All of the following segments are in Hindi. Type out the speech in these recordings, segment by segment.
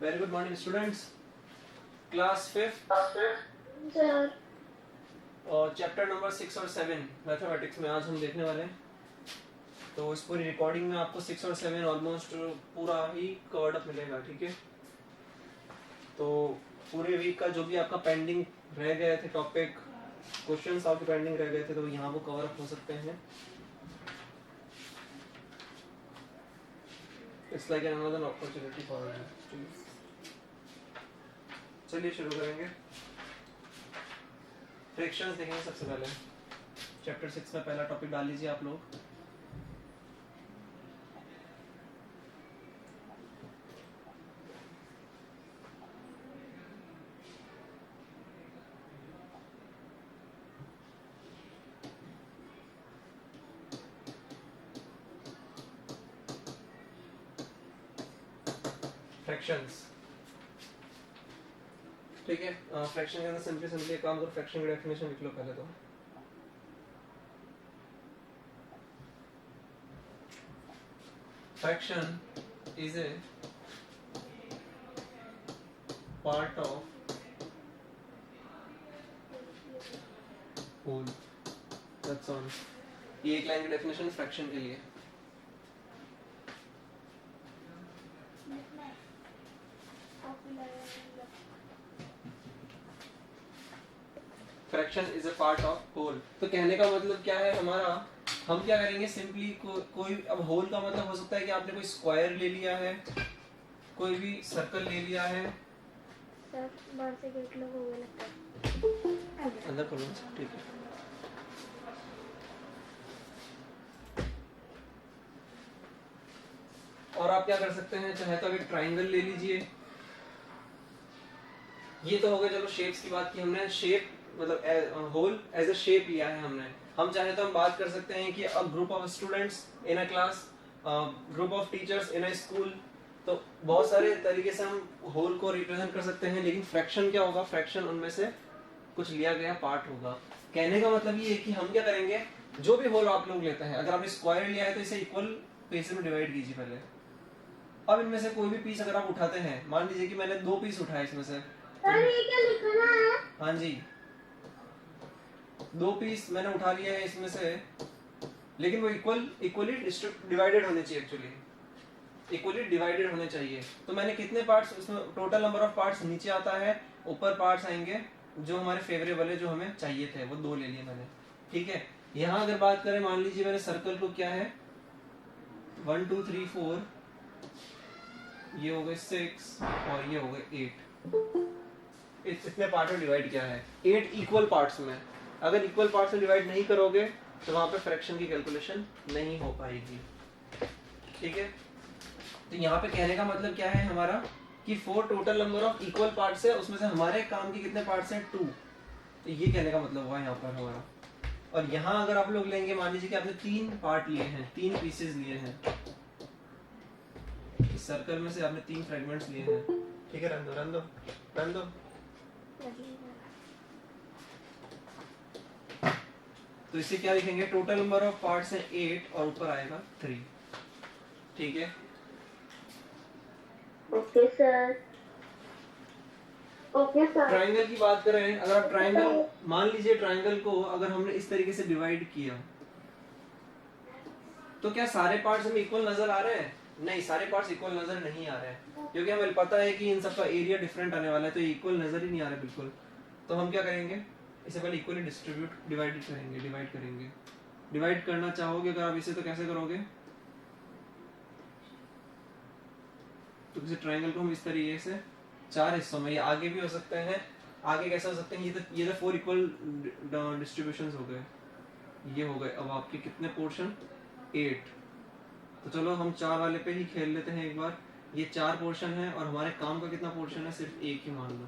Very good morning students. Class 5th sir और चैप्टर नंबर 6 और 7 मैथमेटिक्स में आज हम देखने वाले हैं। तो इस पूरी रिकॉर्डिंग में आपको 6 और 7 ऑलमोस्ट पूरा ही कवर्ड अप मिलेगा, ठीक है। तो पूरे वीक का जो भी आपका पेंडिंग रह गए थे टॉपिक, क्वेश्चंस आपके पेंडिंग रह गए थे, तो यहाँ वो कवर अप हो सकते हैं। It's like another opportunity for you. चलिए शुरू करेंगे। फ्रैक्शंस देखेंगे सबसे पहले। चैप्टर 6 में पहला टॉपिक डाल लीजिए आप लोग। फ्रैक्शंस, ठीक है। फ्रैक्शन के अंदर सिंपली एक काम करो, फ्रैक्शन की डेफिनेशन लिख लो पहले तो। Fraction is a part of whole. That's all. ये एक लाइन की डेफिनेशन फ्रैक्शन के लिए। Fraction is a part of whole. तो कहने का मतलब क्या है हमारा, हम क्या करेंगे सिंपली कोई अब होल का मतलब हो सकता है कि आपने कोई स्क्वायर ले लिया है, कोई भी सर्कल ले लिया है। सर बाहर से गेट लॉक हो गया लगता है। अंदर करो, ठीक है। और आप क्या कर सकते हैं, चाहे तो एक ट्राइंगल ले लीजिए। ये तो हो गया, चलो शेप्स की बात की हमने। शेप मतलब होल एज अ शेप लिया है हमने। हम चाहे तो हम बात कर सकते हैं कि a group of students in a class, group of teachers in a school. तो बहुत सारे तरीके से हम होल को रिप्रेजेंट कर सकते हैं। लेकिन फ्रैक्शन क्या होगा, फ्रैक्शन उनमें से कुछ लिया गया पार्ट होगा। कहने का मतलब ये है कि हम क्या करेंगे, जो भी होल आप लोग लेते हैं, अगर आपने स्क्वायर लिया है तो इसे इक्वल पीसेस में डिवाइड कीजिए पहले। अब इनमें से कोई भी पीस अगर आप उठाते हैं, मान लीजिए कि मैंने 2 पीस उठाए इसमें से, सर ये क्या लिखना है? हाँ जी 2 पीस मैंने उठा लिया है इसमें से, लेकिन वो इक्वली डिवाइडेड होने चाहिए। एक्चुअली इक्वली डिवाइडेड होने चाहिए। तो मैंने कितने पार्ट्स, उसमें टोटल नंबर ऑफ पार्ट्स नीचे आता है, ऊपर पार्ट्स आएंगे जो हमारे फेवरेबल है, जो हमें चाहिए थे, वो 2 ले लिए मैंने, ठीक है। यहाँ अगर बात करें, मान लीजिए मैंने सर्कल को क्या है 1 2 3 4, ये हो गए 6 और ये हो गए 8। इतने पार्ट में डिवाइड किया है 8 इक्वल पार्ट्स में। अगर इक्वल पार्ट्स में डिवाइड नहीं करोगे तो वहां पे फ्रैक्शन की कैलकुलेशन नहीं हो पाएगी, ठीक है। तो यहाँ पे कहने का मतलब क्या है हमारा कि 4 total number of equal parts है, उसमें से हमारे काम के कितने पार्ट्स हैं 2। तो ये कहने का मतलब हुआ यहाँ पर हमारा। और यहाँ अगर आप लोग लेंगे, मान लीजिए कि आपने 3 पार्ट लिए हैं, 3 पीसेस लिए हैं, सर्कल में से आपने 3 फ्रेगमेंट्स लिए हैं, ठीक है। रन दो। तो इसे क्या लिखेंगे, टोटल नंबर ऑफ पार्ट्स है 8 और ऊपर आएगा 3, ठीक है। Okay sir. ट्राइंगल की बात करें, अगर आप ट्राइंगल, मान लीजिए ट्राइंगल को अगर हमने इस तरीके से डिवाइड किया, तो क्या सारे पार्ट्स हमें इक्वल नजर आ रहे हैं? नहीं, सारे पार्ट्स इक्वल नजर नहीं आ रहे हैं, क्योंकि हमें पता है कि इन सबका एरिया डिफरेंट आने वाला है, तो इक्वल नजर ही नहीं आ रहा बिल्कुल। तो हम क्या करेंगे, इसे पहले इक्वली डिवाइड करेंगे। डिवाइड करना चाहोगे अगर आप इसे, तो कैसे करोगे, तो किसी ट्राइंगल को हम इस तरीके से 4 हिस्सों में, ये आगे भी हो सकते हैं, आगे कैसे हो सकते हैं, ये तो 4 इक्वल डिस्ट्रीब्यूशंस हो गए, ये हो गए। अब आपके कितने पोर्शन, 8। तो चलो हम 4 वाले पे ही खेल लेते हैं एक बार। ये 4 पोर्शन है और हमारे काम का कितना पोर्शन है, सिर्फ 1 ही मान लो।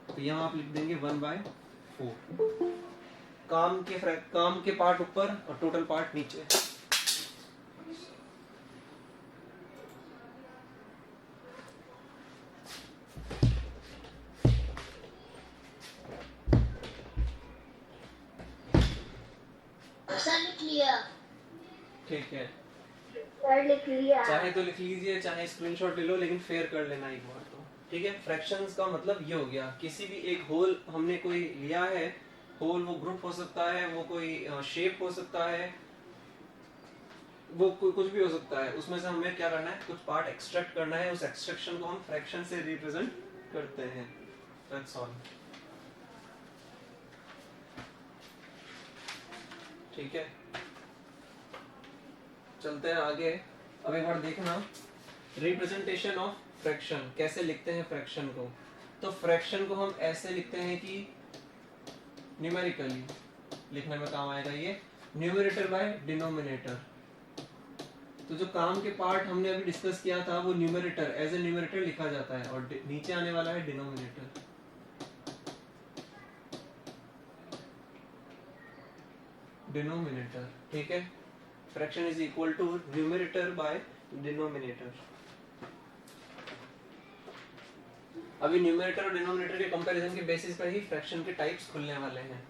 तो यहाँ आप लिख देंगे 1/4। काम के पार्ट ऊपर और टोटल पार्ट नीचे। लिख लिया, ठीक है। सर लिख लिया। चाहे तो लिख लीजिए, चाहे स्क्रीनशॉट ले लो, लेकिन फेयर कर लेना एक बार तो, ठीक है। फ्रैक्शंस का मतलब ये हो गया, किसी भी एक होल हमने कोई लिया है, होल वो ग्रुप हो सकता है, वो कोई शेप हो सकता है, वो कुछ भी हो सकता है, उसमें से हमें क्या करना है, कुछ पार्ट एक्सट्रैक्ट करना है, उस एक्सट्रैक्शन को हम फ्रैक्शन से रिप्रेजेंट करते हैं। दैट्स ऑल, ठीक है। चलते हैं आगे। अब एक बार देखना, रिप्रेजेंटेशन ऑफ फ्रैक्शन, कैसे लिखते हैं फ्रैक्शन को। तो फ्रैक्शन को हम ऐसे लिखते हैं कि न्यूमेरिकली लिखने में काम आएगा ये, न्यूमरेटर बाय डिनोमिनेटर। तो जो काम के पार्ट हमने अभी डिस्कस किया था वो न्यूमरेटर, एज ए न्यूमरेटर लिखा जाता है, और नीचे आने वाला है डिनोमिनेटर। डिनोमिनेटर, ठीक है। Fraction is equal to numerator by denominator. अभी न्यूमरेटर और डिनोमिनेटर के कंपैरिजन के बेसिस पर ही फ्रैक्शन के टाइप्स खुलने वाले हैं,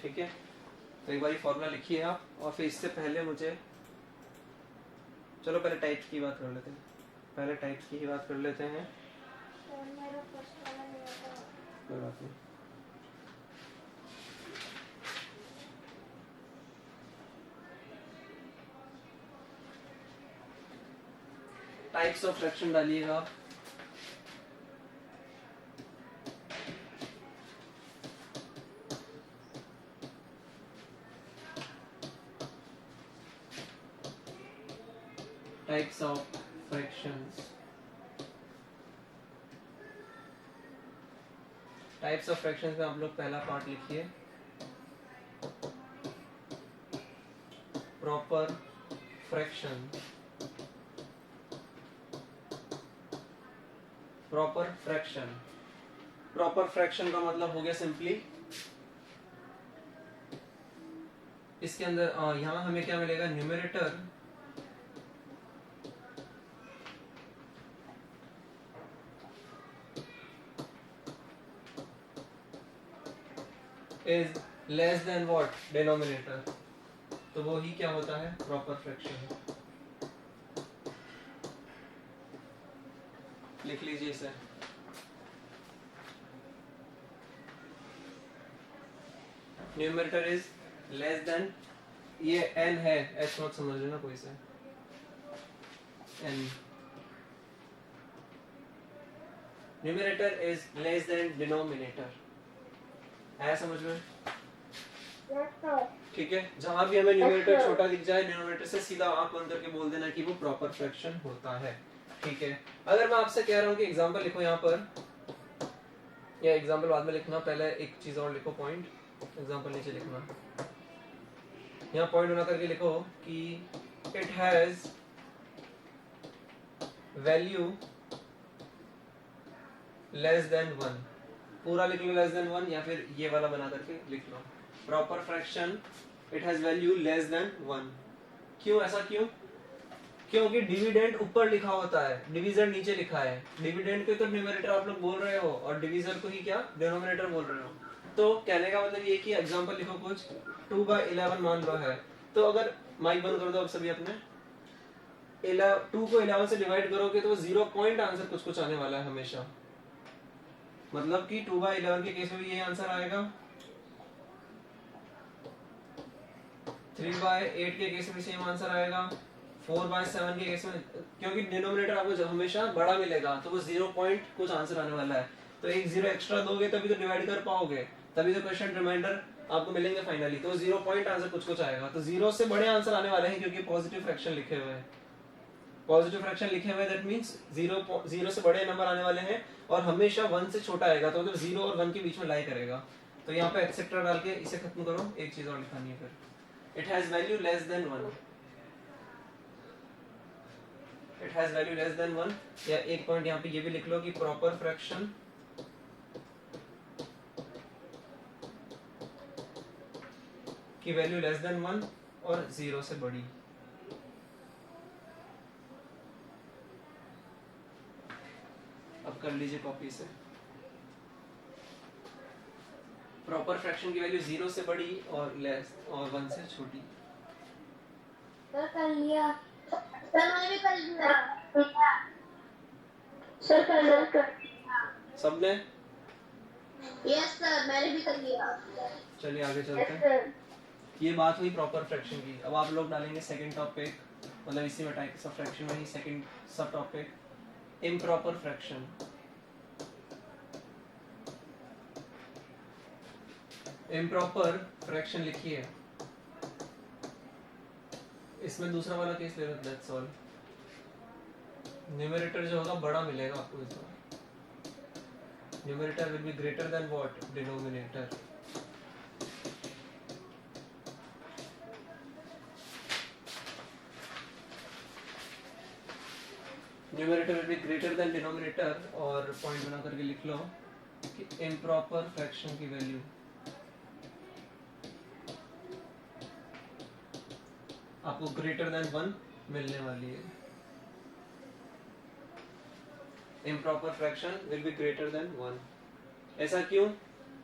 ठीक है। तो एक बार फॉर्मूला लिखिए आप, और फिर इससे पहले मुझे, चलो पहले टाइप्स की बात कर लेते हैं, पहले टाइप्स की ही बात कर लेते हैं। सर मेरा फर्स्ट वाला नहीं आता। कोई बात नहीं। टाइप्स ऑफ फ्रैक्शन डालिएगा। Types of fractions, types of fractions में आप लोग पहला पार्ट लिखिए, proper fraction. Proper fraction, proper fraction का मतलब हो गया सिंपली, इसके अंदर यहाँ हमें क्या मिलेगा, numerator is less than what, denominator. तो वो ही क्या होता है, प्रॉपर फ्रैक्शन। लिख लीजिए इसे। न्यूमरेटर इज लेस देन, ये n है, h मत समझ लेना कोई से, n। Numerator is less than denominator, है समझ में, ठीक है। जहां भी हमें न्यूमरेटर छोटा दिख जाए, डिनोमिनेटर से सीधा आंख बंद करके बोल देना कि वो प्रॉपर फ्रैक्शन होता है, ठीक है। अगर मैं आपसे कह रहा हूँ कि एग्जांपल लिखो यहाँ पर, या एग्जांपल बाद में लिखना, पहले एक चीज और लिखो, पॉइंट, एग्जांपल नीचे लिखना, यहाँ पॉइंट बना करके लिखो कि it has value less than 1, पूरा लिख लो लेस देन 1, या फिर ये वाला बना करके लिख लो, proper fraction it has value less than 1। क्यों, ऐसा क्यों, क्योंकि डिविडेंड ऊपर लिखा होता है, डिवीजर नीचे लिखा है। डिविडेंड को तो न्यूमरेटर आप लोग बोल रहे हो, और डिवीजर को ही क्या, डिनोमिनेटर बोल रहे हो। तो कहने का मतलब ये कि एग्जांपल लिखो कुछ, 2/11 मान लो है, तो अगर माइक बंद कर दो अब सभी अपने, 2 को 11 से डिवाइड करोगे तो 0 पॉइंट आंसर कुछ कुछ आने वाला है हमेशा, मतलब कि 2/11 के केस में भी ये आंसर आएगा, 3/8 के केस में सेम आंसर आएगा, 4/7 के केस में, क्योंकि डिनोमिनेटर आपको हमेशा बड़ा मिलेगा, तो वो 0 पॉइंट कुछ आंसर आने वाला है। तो एक 0 एक्स्ट्रा दोगे तभी तो डिवाइड कर पाओगे, तभी तो क्वेश्चन रिमाइंडर आपको मिलेंगे फाइनली, तो 0 पॉइंट आंसर कुछ कुछ आएगा। तो 0 से बड़े आंसर आने वाले हैं, क्योंकि पॉजिटिव फ्रैक्शन लिखे हुए हैं, पॉजिटिव फ्रैक्शन लिखे हुए, दैट मींस 0 से बड़े नंबर आने वाले हैं, और हमेशा 1 से छोटा आएगा, तो मतलब 0 और 1 के बीच में लाई करेगा। तो यहाँ पे एक्सेट्रा डाल के इसे खत्म करो, एक चीज और लिखानी है फिर, it has value less than 1, it has value less than 1, या एक पॉइंट यहाँ पे ये भी लिख लो कि प्रॉपर फ्रैक्शन की वैल्यू लेस देन 1 और 0 से बड़ी। अब कर लीजिए कॉपी से, प्रॉपर फ्रैक्शन की वैल्यू 0 से बड़ी और लेस और 1 से छोटी। कर लिया। सर मैंने भी कर लिया। सर कर सबने? यस सर मैंने भी कर लिया। चलिए आगे चलते हैं। ये बात हुई प्रॉपर फ्रैक्शन की। अब आप लोग डालेंगे सेकंड टॉपिक, मतलब इसी में टाइप्स ऑफ फ्रैक्शन में ही सेकंड सब topic, improper fraction. Improper fraction लिखिए, इसमें दूसरा वाला केस ले लो, दैट्स ऑल। न्यूमरेटर जो होगा बड़ा मिलेगा आपको इस बार। Numerator will be greater than what? Denominator. Numerator will be greater than denominator, और पॉइंट बना करके लिख लो कि इम्प्रॉपर फ्रैक्शन की वैल्यू आपको ग्रेटर देन 1 मिलने वाली है। Improper fraction will be greater than 1। ऐसा क्यों?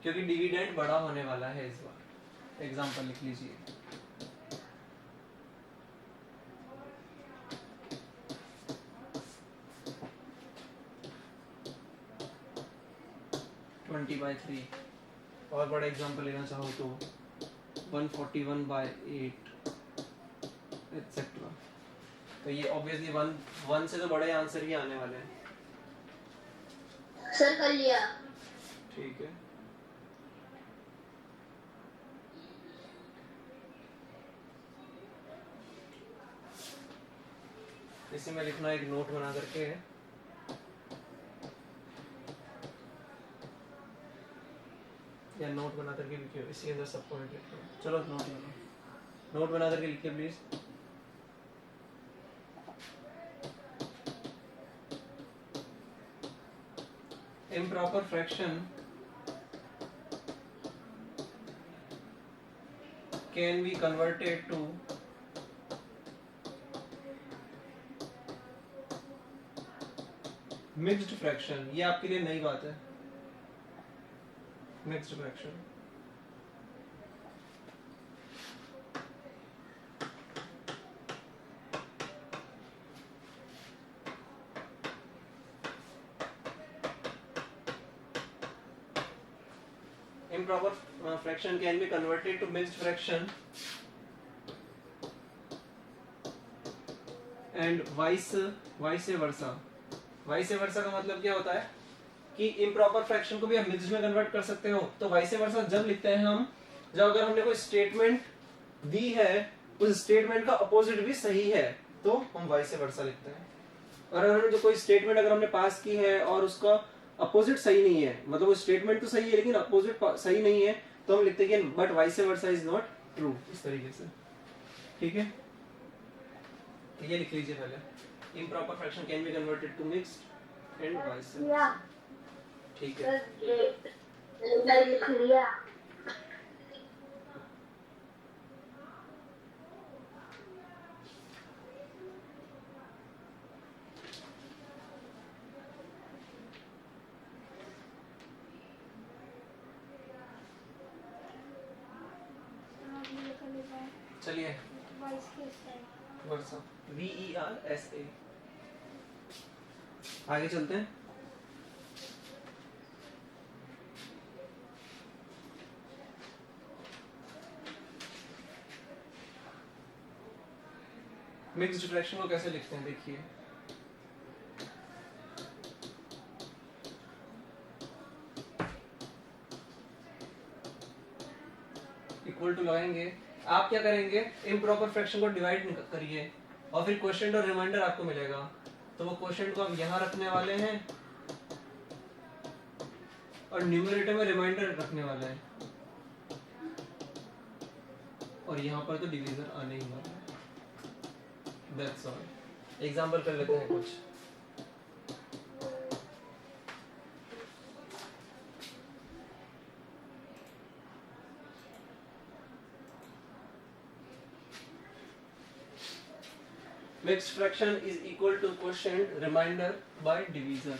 क्योंकि डिविडेंड बड़ा होने वाला है इस बार। एग्जांपल लिख लीजिए, ट्वेंटी बाई 3। और बड़ा एग्जांपल लेना चाहो तो 141/8 एक्सेट्रा। तो ये ऑब्वियसली 1 से तो बड़े आंसर ही आने वाले हैं। सर कर लिया। ठीक है, इसी में लिखना एक नोट बना करके, या नोट बना करके लिखिए, इसी अंदर सब पॉइंट लिखो। चलो नोट बना करके लिखिए please. improper fraction can be converted to mixed fraction। ये आपके लिए नई बात है, mixed fraction। improper fraction can be converted to mixed fraction and vice versa। vice versa का मतलब क्या होता है कि improper fraction को भी आप mixed में कन्वर्ट कर सकते हो। तो vice versa जब लिखते हैं हम, जब अगर हमने कोई स्टेटमेंट दी है, उस स्टेटमेंट का अपोजिट भी सही है, तो हम vice versa लिखते हैं। और अगर जो कोई स्टेटमेंट अगर हमने पास की है और उसका अपोजिट सही नहीं है, मतलब वो स्टेटमेंट तो सही है लेकिन अपोजिट सही नहीं है, तो हम लिखते हैं but vice versa is not true, इस तरीके से। ठीक है, ये लिख लीजिए पहले, improper fraction can be converted to mixed and vice versa. ठीक है, लिख लिया। चलिए वर्सा, VERSA। आगे चलते हैं। मिक्स्ड फ्रैक्शन को कैसे लिखते हैं देखिए, इक्वल टू लगाएंगे। आप क्या करेंगे, इम्प्रॉपर फ्रैक्शन को डिवाइड करिए और फिर क्वोशिएंट और रिमाइंडर आपको मिलेगा, तो वो क्वोशिएंट को आप यहाँ रखने वाले हैं और न्यूमरेटर में रिमाइंडर रखने वाले हैं, और यहाँ पर तो डिवीजर आने ही वाला है। That's all. एग्जांपल कर लेते हैं कुछ। Mixed fraction is equal to quotient remainder by divisor।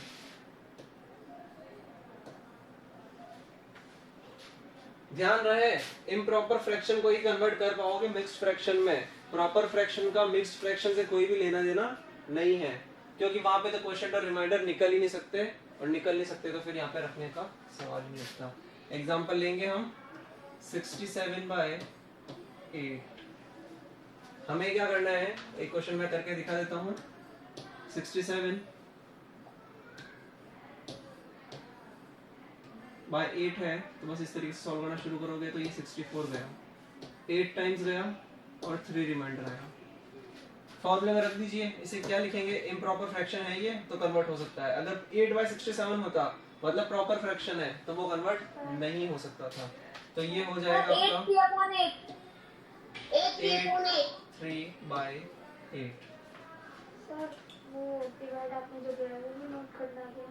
ध्यान रहे, इम्प्रॉपर फ्रैक्शन को ही कन्वर्ट कर पाओगे मिक्स्ड फ्रैक्शन में। प्रॉपर फ्रैक्शन का मिक्स्ड फ्रैक्शन से कोई भी लेना देना नहीं है, क्योंकि वहां पे तो क्वोशिएंट और रिमाइंडर निकल ही नहीं सकते, और निकल नहीं सकते तो फिर यहाँ पे रखने का सवाल ही नहीं उठता। एग्जांपल लेंगे हम 67/8। हमें क्या करना है, एक क्वेश्चन मैं करके दिखा देता हूँ। 67/8 है, तो बस इस तरीके से सॉल्व करना शुरू करोगे तो ये 64 गया, 8 टाइम्स गया और 3 रिमाइंडर आया। फॉर्मूले में रख दीजिए, इसे क्या लिखेंगे, इम्प्रॉपर फ्रैक्शन है ये तो कन्वर्ट हो सकता है। अगर 8/67 होता मतलब प्रॉपर फ्रैक्शन है तो वो कन्वर्ट नहीं हो सकता था, तो ये हो जाएगा आपका 8/3/8। सर वो डिवाइड आपने जो किया वो भी नोट करना है।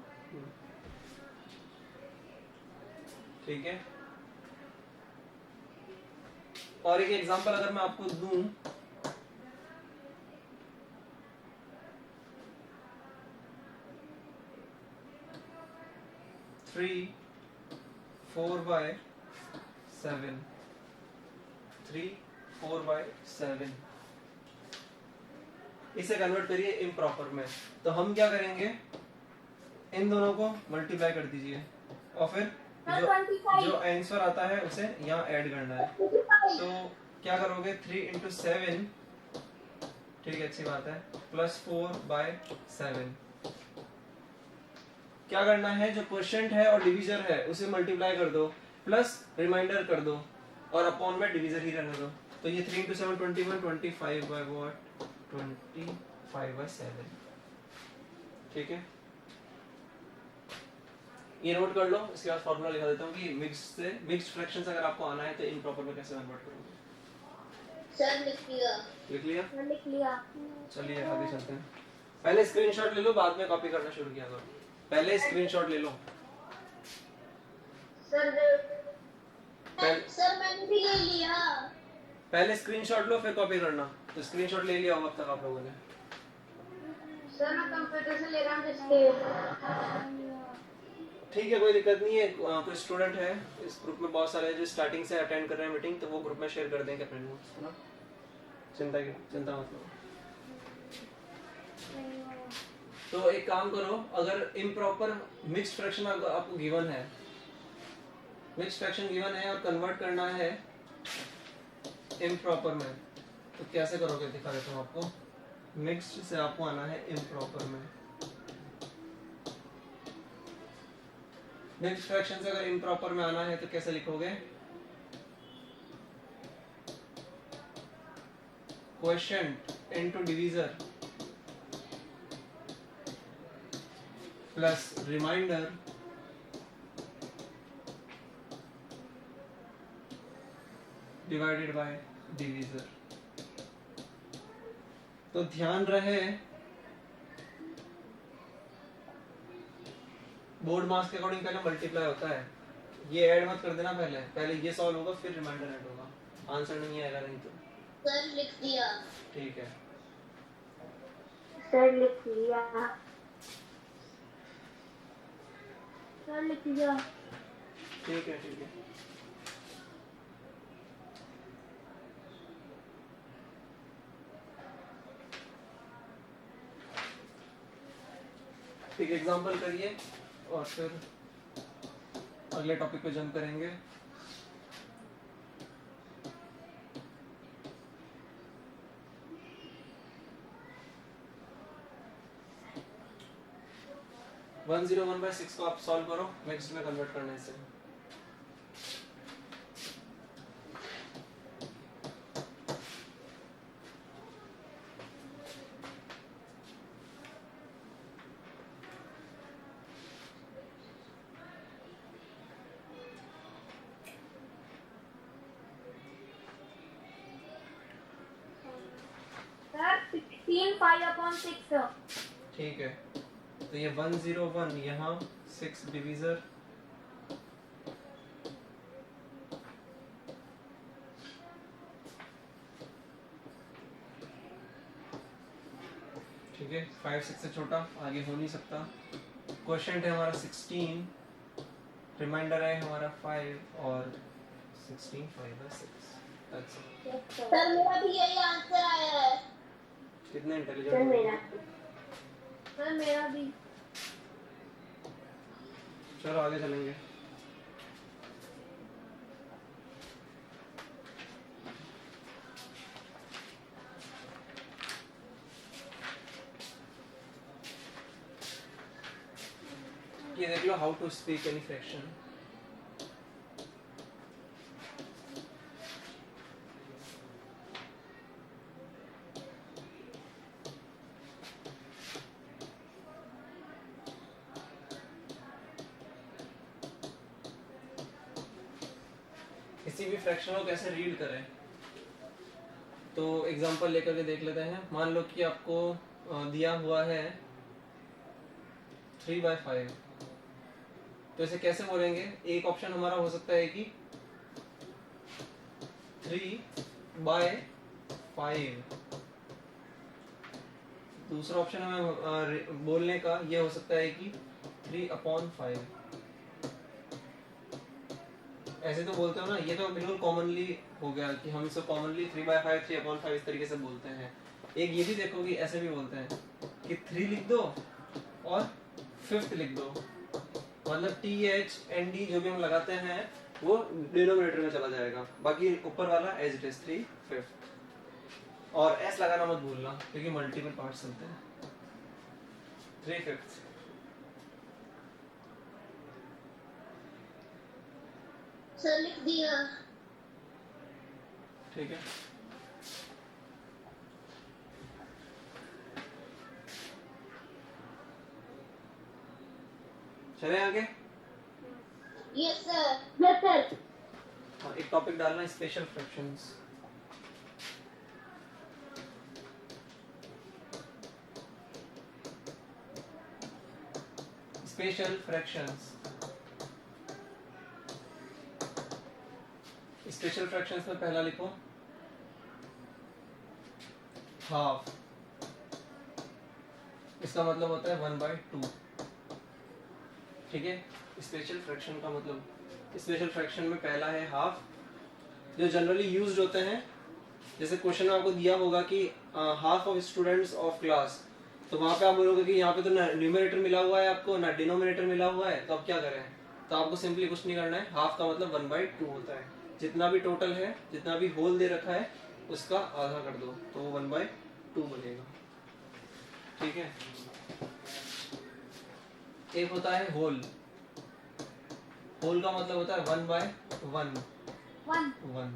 ठीक है, और एक एग्जांपल अगर मैं आपको दूं, थ्री 4/7, 3/4/7, इसे कन्वर्ट करिए इम्प्रॉपर में। तो हम क्या करेंगे, इन दोनों को मल्टीप्लाई कर दीजिए और फिर जो आंसर आता है उसे यहाँ ऐड करना है। तो क्या करोगे, 3 × 7, ठीक है अच्छी बात है, +4/7। क्या करना है, जो क्वोशिएंट है और डिवीजर है उसे मल्टीप्लाई कर दो, प्लस रिमाइंडर कर दो और अपॉन में डिवीजर ही रहने दो। तो ये 3 × 7 21, 25/7, ठीक है। ये नोट कर लो, इसके बाद फॉर्मूला लिखा देता हूँ कि मिक्स्ड फ्रैक्शंस अगर आपको आना है तो इम्प्रॉपर में कैसे कन्वर्ट करोगे। सर लिख लिया। लिख लिया? लिख लिया। चलिए आगे चलते हैं। पहले स्क्रीनशॉट ले लो, बाद में कॉपी करना शुरू किया करो। पहले स्क्रीनशॉट ले लो। सर मैंने भी ले लिया। पहले स्क्रीनशॉट लो फिर कॉपी करना। तो स्क्रीनशॉट ले लिया होगा अब तक आप लोगों ने। सर मैं कंप्यूटर से ले रहा हूँ जिसके। ठीक है, कोई दिक्कत नहीं है। कोई स्टूडेंट है इस ग्रुप में, बहुत सारे जो स्टार्टिंग से अटेंड कर रहे हैं मीटिंग, तो वो ग्रुप में शेयर कर देंगे अपने नोट्स, है ना। चिंता मत करो। तो एक काम करो, अगर इम्प्रॉपर मिक्स्ड फ्रैक्शन आपको गिवन है, मिक्स्ड फ्रैक्शन गिवन है और कन्वर्ट करना है इम्प्रॉपर में, तो कैसे करोगे दिखा देता हूँ आपको। मिक्स्ड से आपको आना है इम्प्रॉपर में। मिक्स्ड फ्रैक्शन से अगर इम्प्रॉपर में आना है तो कैसे लिखोगे, quotient into divisor plus remainder divided by divisor. तो ध्यान रहे बोर्ड मार्क्स के अकॉर्डिंग पहले मल्टीप्लाई होता है, ये ऐड मत कर देना, पहले ये सॉल्व होगा फिर रिमाइंडर ऐड होगा, आंसर नहीं आएगा नहीं तो। सर लिख दिया। ठीक है सर लिख लिया। सर लिख दिया। ठीक है ठीक, एग्जांपल करिए और फिर अगले टॉपिक पे जंप करेंगे। वन 101/6 को आप सॉल्व करो, मिक्स्ड में कन्वर्ट करने से। सर 16 5/6। ठीक है, तो ये 101 यहाँ 6 डिवीजर ठीक है, 5 6 से छोटा आगे हो नहीं सकता। क्वोशिएंट है हमारा 16, रिमाइंडर है हमारा 5 और 16 5/6। That's it. सर मेरा भी यही आंसर आया है। कितने सर इंटेलिजेंट मेरा भी। चलो आगे चलेंगे। ये देख लो, how to speak any fraction. किसी भी फ्रैक्शन को कैसे रीड करें, तो एग्जांपल लेकर के देख लेते हैं। मान लो कि आपको दिया हुआ है 3/5, तो इसे कैसे बोलेंगे? एक ऑप्शन हमारा हो सकता है कि 3/5। दूसरा ऑप्शन हमें बोलने का ये हो सकता है कि 3/5। ऐसे तो बोलते हो ना, ये तो बिल्कुल कॉमनली हो गया कि हम इसको कॉमनली 3/5 3/5 इस तरीके से बोलते हैं। एक ये भी देखो कि ऐसे भी बोलते हैं कि 3 लिख दो और 5th लिख दो, मतलब THND जो भी हम लगाते हैं वो डिनोमिनेटर में चला जाएगा, बाकी ऊपर वाला एज इट इज 3/5। और S लगाना मत भूलना क्योंकि मल्टीपल पार्ट्स चलते हैं। 3/5 सर लिख दिया। ठीक है। चले आगे। Yes sir. हाँ, एक टॉपिक डालना, special fractions. Special fractions. Special fractions में पहला लिखो हाफ। इसका मतलब होता है 1/2। ठीक है। स्पेशल फ्रैक्शन का मतलब, स्पेशल फ्रैक्शन में पहला है हाफ, जो जनरली यूज्ड होते हैं। जैसे क्वेश्चन में आपको दिया होगा कि half of students of class, तो वहां पे आप बोलोगे कि यहाँ पे तो ना न्यूमरेटर मिला हुआ है आपको, ना डिनोमिनेटर मिला हुआ है, तो अब क्या करें? तो आपको सिंपली कुछ नहीं करना है। हाफ का मतलब 1/2 होता है। जितना भी टोटल है, जितना भी होल दे रखा है, उसका आधा कर दो तो वो 1/2 बनेगा। ठीक है। एक होता है होल। होल का मतलब होता है 1/1। 1।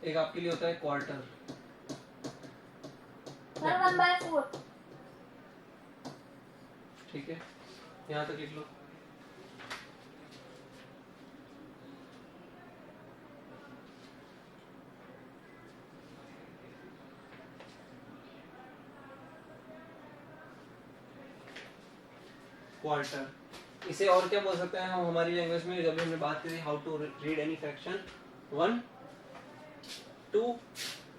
एक आपके लिए होता है क्वार्टर। सर 1/4। ठीक है, यहाँ तक लिख लो। क्वार्टर। इसे और क्या बोल सकते हैं हम हमारी लैंग्वेज में, जब हमने बात करी how to read any fraction? 1/2,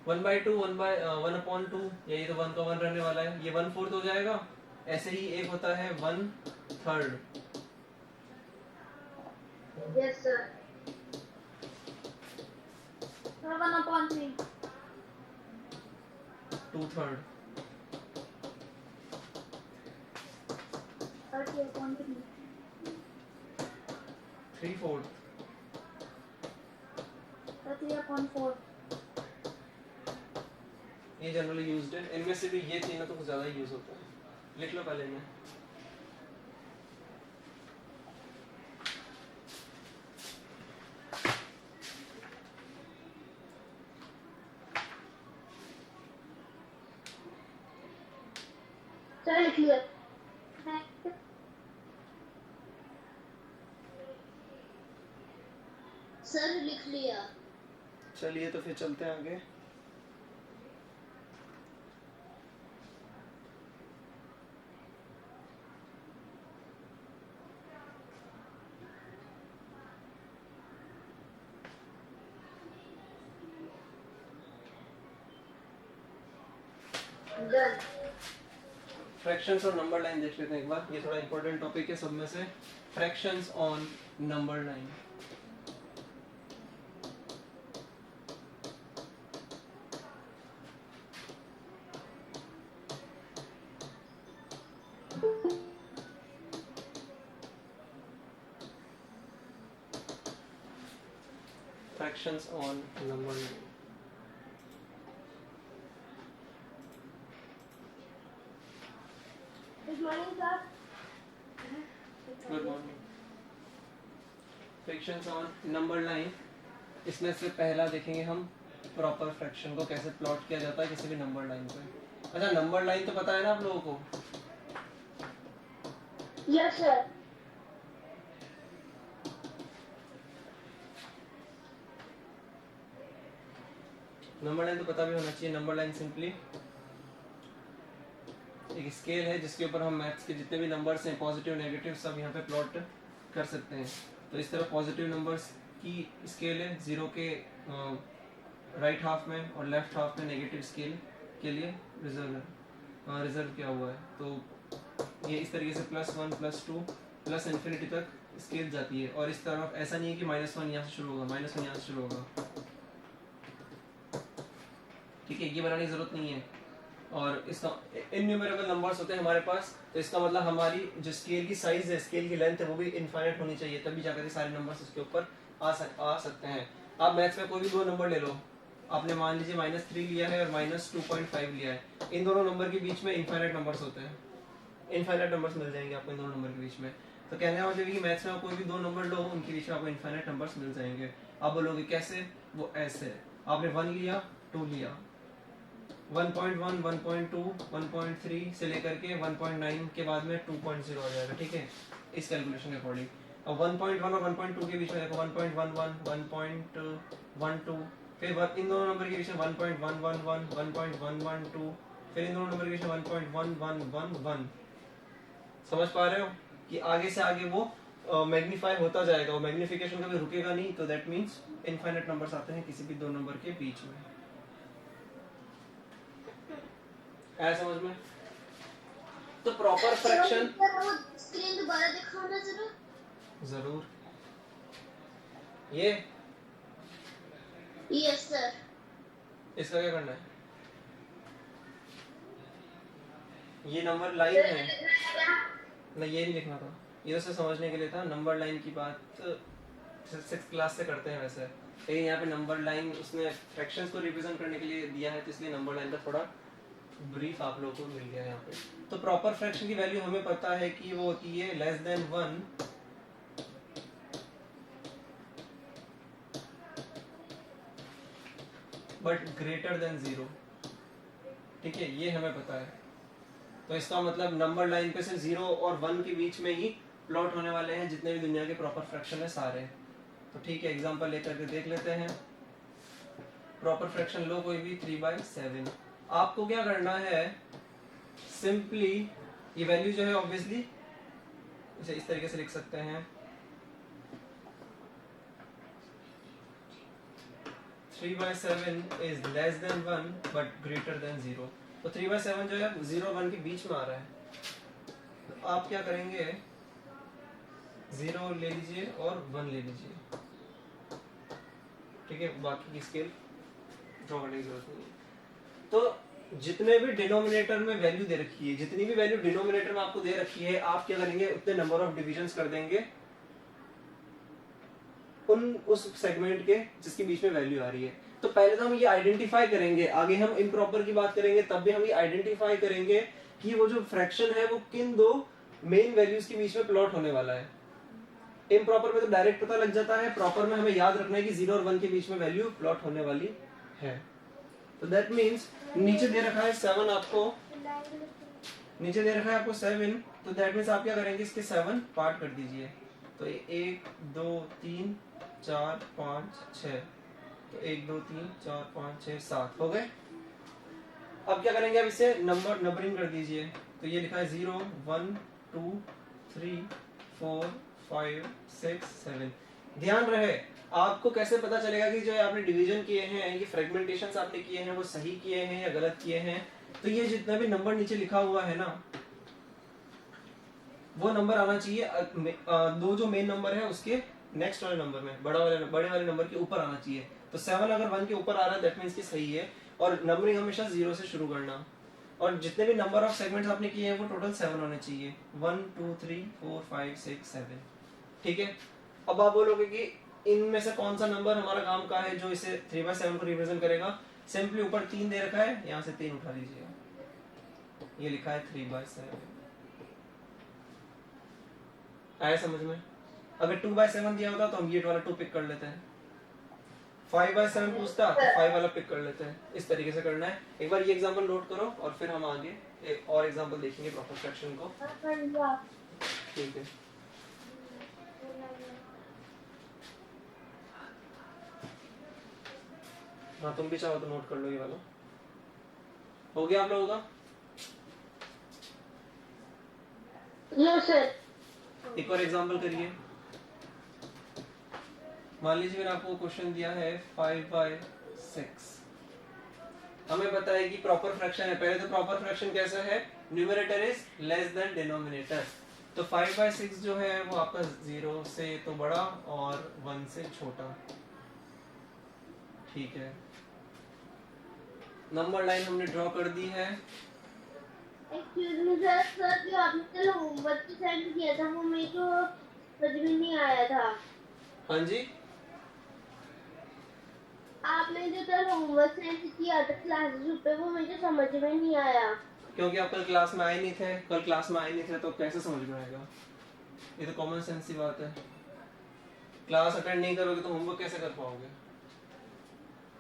1/2, यही तो 1 का 1 रहने वाला है, ये 1/4 हो जाएगा। ऐसे ही एक होता है 1/3। Yes sir. 1/3। 2/3। 30/3। 3/4। 30/4। ये जनरली यूज्ड है। इनमें से भी ये तीनों तो कुछ ज्यादा यूज होता है। लिख लो पहले में। सर लिख लिया। सर लिख लिया। चलिए तो फिर चलते हैं आगे। डन। फ्रैक्शंस और नंबर लाइन देख लेते हैं एक बार। ये थोड़ा इंपॉर्टेंट टॉपिक है सब में से। Fractions on number line. Fractions on number line. Good morning, sir. Good morning. Fractions on number line. इसमें से पहला देखेंगे हम प्रॉपर फ्रैक्शन को कैसे प्लॉट किया जाता है किसी भी नंबर लाइन पे। अच्छा, नंबर लाइन तो पता है ना आप लोगों को? Yes, sir. नंबर लाइन तो पता भी होना चाहिए। नंबर लाइन सिंपली एक स्केल है जिसके ऊपर हम मैथ्स के जितने भी नंबर्स हैं पॉजिटिव नेगेटिव सब यहाँ पे प्लॉट कर सकते हैं। तो इस तरह पॉजिटिव नंबर्स की स्केल है, जीरो के राइट हाफ में और लेफ्ट हाफ में नेगेटिव स्केल के लिए रिजर्व किया हुआ है। तो ये इस तरीके से +1 +2 प्लस इन्फिनिटी तक स्केल जाती है। और इस तरफ ऐसा नहीं है कि -1 यहाँ से शुरू होगा, -1 यहाँ से शुरू होगा, ठीक है, ये बनाने की जरूरत नहीं है। और इसका इनन्यूमरेबल नंबर्स होते हैं हमारे पास, तो इसका मतलब हमारी जो स्केल की साइज है, स्केल की लेंथ है, वो भी इनफाइनाइट होनी चाहिए, तभी जाकर के सारे नंबर्स उसके ऊपर आ सकते हैं। आप मैथ्स में कोई भी दो नंबर ले लो, आपने मान लीजिए -3 लिया है और -2.5 लिया है, इन दोनों नंबर के बीच में इनफाइनाइट नंबर्स होते हैं, इनफाइनाइट नंबर्स मिल जाएंगे आपको इन दोनों नंबर के बीच में। तो कहने का मतलब कि मैथ्स में आप कोई भी दो नंबर लो, उनके बीच में आपको इनफाइनाइट नंबर्स मिल जाएंगे। आप बोलोगे कैसे? वो ऐसे, आपने 1 लिया, 2 लिया, 1.1, 1.2, 1.3 से लेकर के 1.9 के बाद में 2.0 आ जाएगा, ठीक है, इस कैलकुलेशन के अकॉर्डिंग। अब 1.1 और 1.2 के बीच में देखो 1.11, 1.12, फिर इन दोनों नंबर के बीच में 1.111, 1.112, फिर इन दोनों नंबर के बीच में 1.1111। समझ पा रहे हो कि आगे से आगे वो मैग्नीफाई होता जाएगा, वो मैग्निफिकेशन कभी रुकेगा नहीं। तो दैट मींस इनफाइनाइट नंबर्स आते हैं किसी भी दो नंबर के बीच में। ऐसा समझ में? तो प्रॉपर फ्रैक्शन स्क्रीन दोबारा दिखाना जरा। जरूर। ये यस सर। इसका क्या करना है? ये नंबर लाइन है ना, ये नहीं लिखना था, ये तो समझने के लिए था। नंबर लाइन की बात 6th क्लास से करते हैं वैसे, लेकिन यहाँ पे नंबर लाइन उसने फ्रैक्शंस को रिप्रेजेंट करने के लिए दिया है, तो इसलिए नंबर लाइन का थोड़ा ब्रीफ आप लोगों को मिल गया यहाँ पे। तो प्रॉपर फ्रैक्शन की वैल्यू हमें पता है कि वो होती है <1 बट <0, ठीक है, ये हमें पता है। तो इसका मतलब नंबर लाइन पे से 0 और 1 के बीच में ही प्लॉट होने वाले हैं जितने भी दुनिया के प्रॉपर फ्रैक्शन है सारे। तो ठीक है, एग्जांपल लेकर के देख लेते हैं। प्रॉपर फ्रैक्शन लो कोई भी 3/7। आपको क्या करना है, सिंपली ये वैल्यू जो है ऑब्वियसली इसे इस तरीके से लिख सकते हैं, 3/7 is less than 1 but greater than 0। तो 3/7 जो है 0 और 1 के बीच में आ रहा है, तो आप क्या करेंगे, 0 ले लीजिए और 1 ले लीजिए, ठीक है, बाकी की स्केल ड्रॉ करने की जरूरत नहीं है। तो जितने भी डिनोमिनेटर में वैल्यू दे रखी है, जितनी भी वैल्यू डिनोमिनेटर में आपको दे रखी है, आप क्या करेंगे, उतने नंबर ऑफ डिविजन्स कर देंगे उस सेगमेंट के जिसके बीच में वैल्यू आ रही है। तो पहले तो हम ये आइडेंटिफाई करेंगे, आगे हम इम्प्रॉपर की बात करेंगे तब भी हम ये आइडेंटिफाई करेंगे कि वो जो फ्रैक्शन है वो किन दो मेन वैल्यूज के बीच में प्लॉट होने वाला है। इम्प्रॉपर में तो डायरेक्ट पता लग जाता है, प्रॉपर में हमें याद रखना है कि 0 और 1 के बीच में वैल्यू प्लॉट होने वाली है। तो दैट मींस नीचे दे रखा है 7, आपको नीचे दे रखा है आपको 7, तो दैट मींस आप क्या करेंगे, इसके 7 पार्ट कर दीजिए। तो 1 2 3 4 5 6, तो 1 2 3 4 5 6 7 हो गए। अब क्या करेंगे, अब इसे नंबरिंग कर दीजिए। तो ये लिखा है 0 1 2 3 4 5 6 7। ध्यान रहे, आपको कैसे पता चलेगा कि जो आपने डिवीजन किए हैं, ये फ्रेगमेंटेशंस आपने किए हैं, वो सही किए हैं या गलत किए हैं। तो ये जितना भी नंबर नीचे लिखा हुआ है ना, वो नंबर आना चाहिए दो जो मेन नंबर है उसके नेक्स्ट वाले नंबर में, बड़े वाले नंबर के ऊपर आना चाहिए। तो 7 अगर 1 के ऊपर आ रहा है दैट मींस कि सही है। और नंबरिंग हमेशा 0 से शुरू करना, और जितने भी नंबर ऑफ सेगमेंट्स आपने किए हैं वो टोटल 7 होने चाहिए, 1 2 3 4 5 6 7। ठीक है, अब आप बोलोगे कि इनमें से कौन सा नंबर हमारा काम का है जो इसे 3/7 को रिप्रेजेंट करेगा। सिंपली ऊपर 3 दे रखा है, यहाँ से 3 उठा लीजिएगा, ये लिखा है 3/7। आया समझ में? अगर 2/7 दिया होता तो हम ये वाला 2 पिक कर लेते हैं, 5/7 पूछता तो 5 वाला पिक कर लेते हैं। इस तरीके से करना है। एक बार ये एग्जांपल नोट करो और फिर हम आगे एक और एग्जांपल देखेंगे प्रॉपर फ्रैक्शन को। ठीक है, हाँ तुम भी चाहो तो नोट कर लो ये वाला। हो गया आप लोगों का? Yes sir. एक और एग्जांपल करिए। मान लीजिए मैंने आपको क्वेश्चन दिया है 5/6। हमें पता है कि प्रॉपर फ्रैक्शन है। पहले तो प्रॉपर फ्रैक्शन कैसा है, numerator is less than denominator. तो 5/6 जो है वो आपका 0 से तो बड़ा और 1 से छोटा। ठीक है, नंबर लाइन हमने ड्रॉ कर दी है। एक्सक्यूज मी सर, सर जो आपने कल होमवर्क सेंड किया था वो मेरे को समझ में नहीं आया था। हाँ जी, आपने जो कल होमवर्क सेंड किया था क्लासेस पे वो मुझे समझ में नहीं आया। क्योंकि आप कल क्लास में आए नहीं थे। कल क्लास में आए नहीं थे तो कैसे समझ में आएगा? ये तो कॉमन सेंस की बात है। क्लास अटेंड नहीं करोगे तो होमवर्क कैसे कर पाओगे?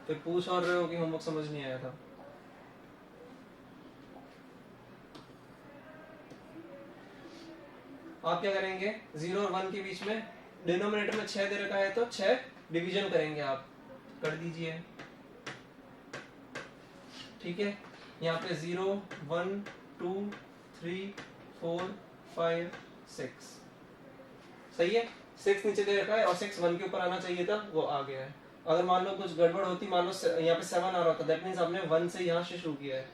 फिर पूछ और रहे हो कि होमवर्क समझ नहीं आया था। आप क्या करेंगे, 0 और 1 के बीच में डिनोमिनेटर में 6 दे रखा है तो 6 डिवीजन करेंगे। आप कर दीजिए। ठीक है, यहाँ पे 0 1 2 3 4 5 6 सही है। 6 नीचे दे रखा है और 6 1 के ऊपर आना चाहिए था, वो आ गया है। अगर मान लो कुछ गड़बड़ होती, मान लो यहाँ पे 7 आ रहा होता, दैट मींस आपने 1 से यहाँ से शुरू किया है।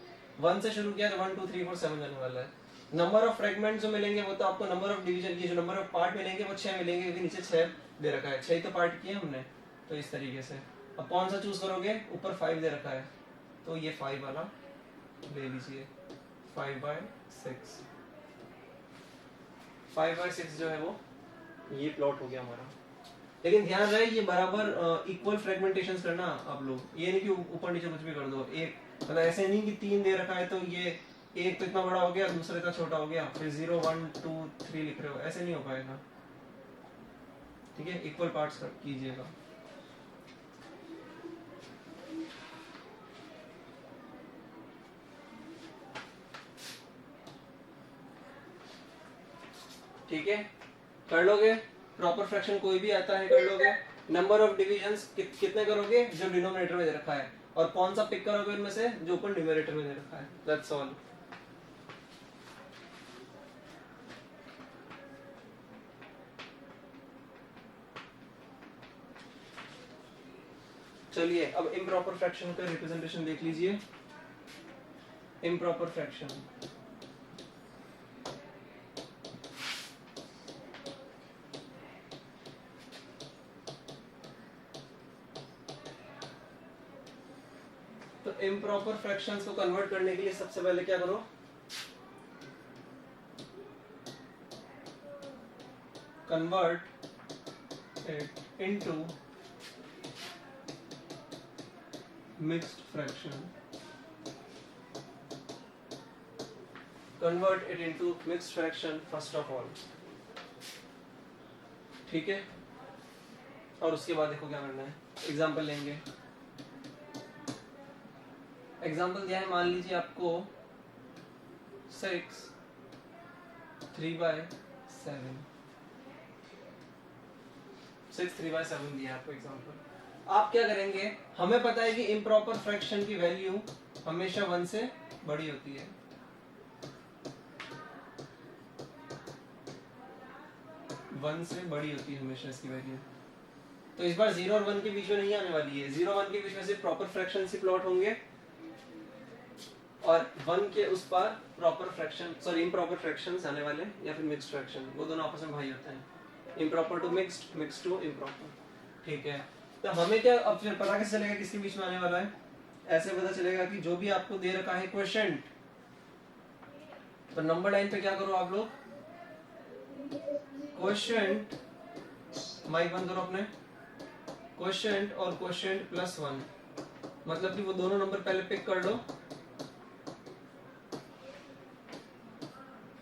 1 से शुरू किया तो 1 2 3 4 7 जाने वाला है। नंबर ऑफ फ्रेगमेंट्स जो मिलेंगे वो तो आपको नंबर ऑफ डिवीजन, ये जो नंबर ऑफ पार्ट मिलेंगे वो 6 मिलेंगे, क्योंकि नीचे 6 दे रखा है। 6 तो पार्ट किए हमने, तो इस तरीके से। अब कौन सा चूज करोगे? ऊपर 5 दे रखा है तो ये 5 वाला ले लीजिए। 5/6 5/6 जो है वो ये प्लॉट हो गया हमारा। लेकिन ध्यान रहे ये बराबर इक्वल फ्रेगमेंटेशंस करना आप लोग। ये नहीं कि ऊपर नीचे कुछ भी कर दो। एक मतलब ऐसे नहीं कि 3 दे रखा है तो ये एक तो इतना बड़ा हो गया दूसरा इतना छोटा हो गया, फिर 0 1 2 3 लिख रहे हो, ऐसे नहीं हो पाएगा। ठीक है, इक्वल पार्ट्स कीजिएगा। ठीक है, कर लोगे। प्रॉपर फ्रैक्शन कोई भी आता है कर लोगे। नंबर ऑफ डिविजन्स कितने करोगे? जो डिनोमिनेटर में दे रखा है। और कौन सा पिक करोगे इनमें से? जो ऊपर न्यूमरेटर में दे रखा है। That's all. चलिए अब इम्प्रॉपर फ्रैक्शन का रिप्रेजेंटेशन देख लीजिए। इम्प्रॉपर फ्रैक्शन, तो इम्प्रॉपर फ्रैक्शंस को कन्वर्ट करने के लिए सबसे पहले क्या करो, convert it into mixed fraction. Convert it into mixed fraction first of all. ठीक है, और उसके बाद देखो क्या करना है। एग्जांपल लेंगे। एग्जांपल दिया है, मान लीजिए आपको 6 3/7 6 3/7 दिया आपको एग्जांपल। आप क्या करेंगे, हमें पता है कि इम्प्रॉपर फ्रैक्शन की वैल्यू हमेशा 1 से बड़ी होती है। वन से बड़ी होती है हमेशा इसकी वैल्यू। तो इस बार 0 और 1 के बीच में नहीं आने वाली है। 0 1 के बीच में सिर्फ प्रॉपर फ्रैक्शन से प्लॉट होंगे और 1 के उस पार proper fraction, sorry improper fractions आने वाले, या फिर मिक्स्ड फ्रैक्शन। वो दोनों आपस में भाई होते हैं। Improper to mixed, mixed to improper. ठीक है, तो हमें क्या अब फिर पता कैसे चलेगा किसके बीच में आने वाला है? ऐसे पता चलेगा कि जो भी आपको दे रखा है क्वेश्चन, तो नंबर लाइन पे क्या करो आप लोग, क्वोशिएंट, माइक बंद करो अपने, क्वोशिएंट और क्वोशिएंट प्लस 1, मतलब कि वो दोनों नंबर पहले पिक कर लो।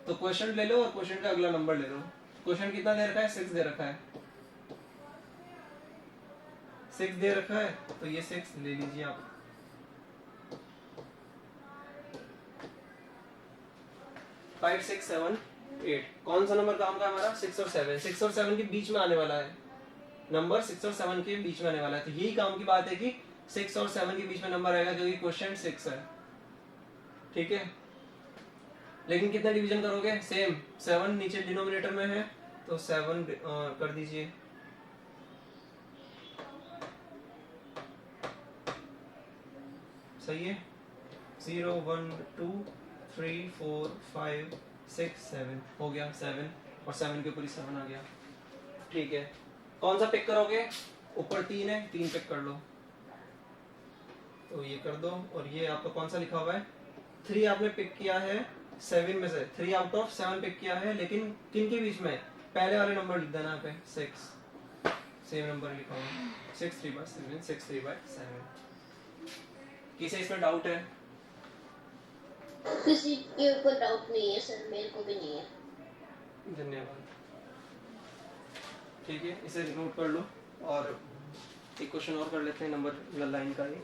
तो क्वोशिएंट ले लो और क्वोशिएंट का अगला नंबर ले लो। क्वोशिएंट कितना दे रखा है, 6 दे रखा है, 6 दे रखा है, तो ये 6 ले लीजिए आप। फाइव सिक्स सेवन एट, कौन सा नंबर काम का हमारा, 6 और 7, 6 और 7 के बीच में आने वाला है नंबर, 6 और 7 के बीच में आने वाला है। तो यही काम की बात है कि 6 और 7 के बीच में नंबर आएगा क्योंकि क्वेश्चन 6 है, ठीक है। लेकिन कितना डिवीजन करोगे, सेम, 7 नीचे डिनोमिनेटर में है तो 7 कर दीजिए। सही है, 0 1 2 3 4 5 6 7 हो गया 7, और 7 के ऊपर 7 आ गया, ठीक है। कौन सा पिक करोगे, ऊपर 3 है, 3 पिक कर लो, तो ये कर दो। और ये आपका कौन सा लिखा हुआ है, 3 आपने पिक किया है 7 में से, 3 आउट ऑफ 7 पिक किया है, लेकिन किन के बीच में, पहले वाले नंबर लिख देना पे 6, सेम नंबर लिखा हुआ है, 6 3 by 7, 6 3 by 7। किसे इसमें डाउट है, किसी के ऊपर डाउट नहीं है सर, मेरे को भी नहीं है। धन्यवाद, ठीक है, इसे नोट कर लो। और एक क्वेश्चन और कर लेते हैं नंबर लाइन का ही।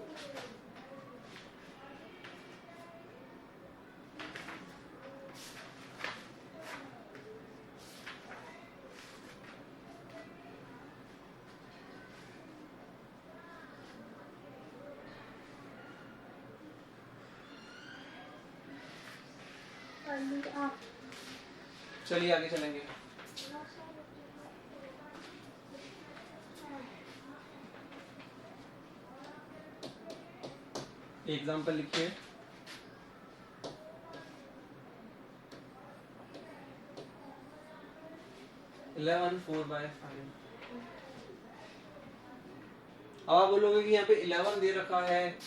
चलिए आगे चलेंगे। एग्जाम्पल लिखिए, इलेवन 4/5। अब आप बोलोगे कि यहाँ पे 11 दे रखा है,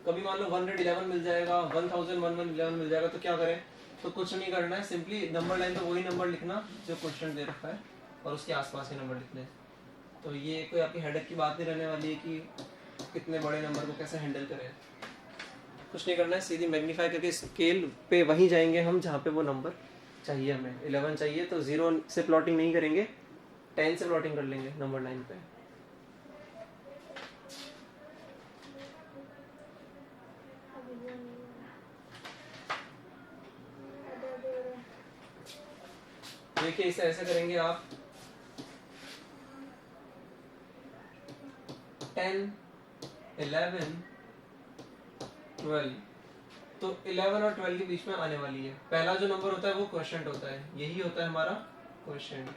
कभी मान लो 111 मिल जाएगा, 1011 मिल जाएगा, तो क्या करें। तो कुछ नहीं करना है, सिंपली नंबर लाइन पे वही नंबर लिखना जो क्वेश्चन दे रखा है और उसके आसपास के नंबर लिखने। तो ये कोई आपकी हेडेक की बात नहीं रहने वाली है कि कितने बड़े नंबर को कैसे हैंडल करें। कुछ नहीं करना है, सीधी मैग्नीफाई करके स्केल पे वहीं जाएंगे हम जहाँ पे वो नंबर चाहिए हमें। 11 चाहिए तो 0 से प्लॉटिंग नहीं करेंगे, 10 से प्लॉटिंग कर लेंगे नंबर लाइन पे। देखिए इसे ऐसे करेंगे आप, 10 11 12, तो 11 और 12 के बीच में आने वाली है। पहला जो नंबर होता है वो क्वोशिएंट होता है, यही होता है हमारा क्वोशिएंट।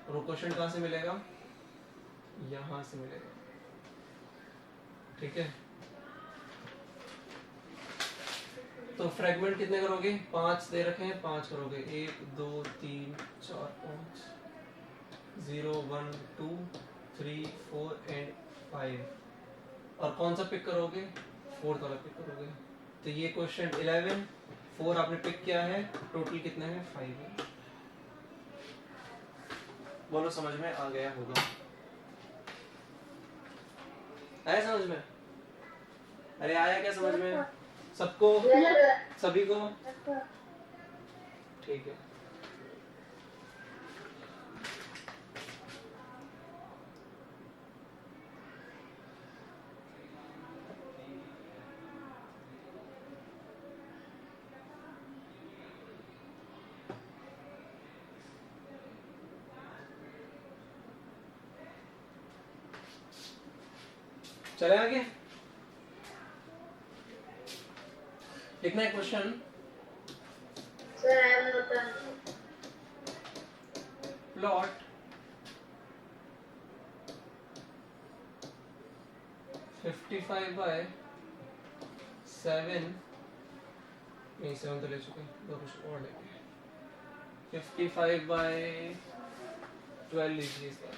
और वो क्वोशिएंट कहाँ से मिलेगा, यहाँ से मिलेगा, ठीक है। तो फ्रैगमेंट कितने करोगे, 5 दे रखे हैं, 5 करोगे, 1 2 3 4 5, 0 1 2 3 4 एंड 5। और कौन सा पिक करोगे, 4th वाला पिक करोगे। तो ये क्वेश्चन 11, 4 आपने पिक किया है, टोटल कितने हैं, 5 है। बोलो समझ में आ गया होगा, आया समझ में, अरे आया क्या समझ में सबको, सभी को, ठीक है। चले आगे, लिखना है question. Sir I am note plot 55/7, नहीं 7 तो ले चुके, दो कुछ और लेंगे, 55/12 लीजिए इस बार।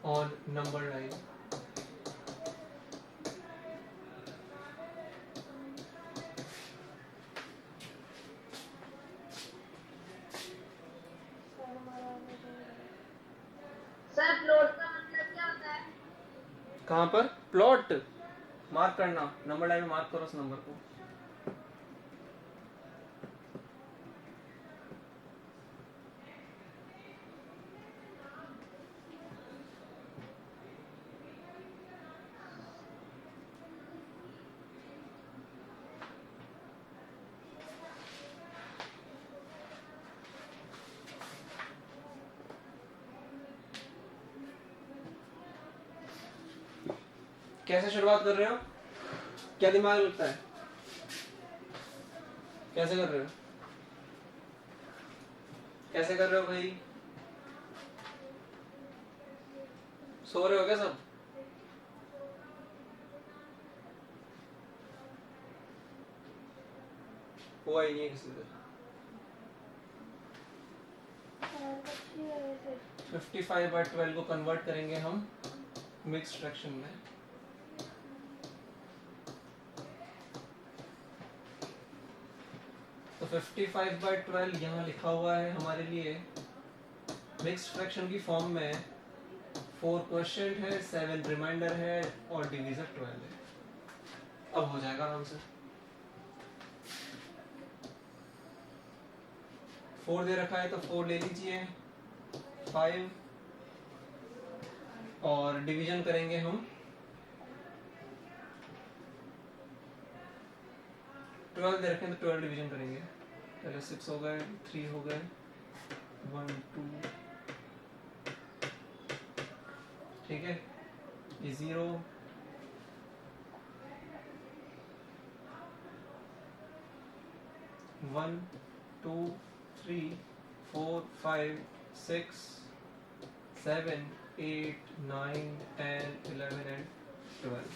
ऑन नंबर लाइन कहाँ पर? प्लॉट मार्क करना, नंबर लाइन में मार्क करो उस नंबर को। कैसे शुरुआत कर रहे हो? क्या दिमाग लगता है? कैसे कर रहे हो? कैसे कर रहे हो भाई? सो रहे हो क्या सब? हुआ ही नहीं है किसी से। 55/12 को कन्वर्ट करेंगे हम मिक्स्ड फ्रैक्शन में। तो 55/12 यहाँ लिखा हुआ है हमारे लिए मिक्स्ड फ्रैक्शन की फॉर्म में। 4 क्वोशिएंट है, 7 रिमाइंडर है और डिवीजर 12 है। अब हो जाएगा आराम से। 4 दे रखा है तो 4 ले लीजिए, 5 और डिवीजन करेंगे हम 12 दे रखे हैं तो 12 डिवीजन करेंगे। पहले 6 हो गए, 3 हो गए, 1 2, ठीक है, ये 0 1 2 3 4 5 6 7 8 9 10 11 एंड 12,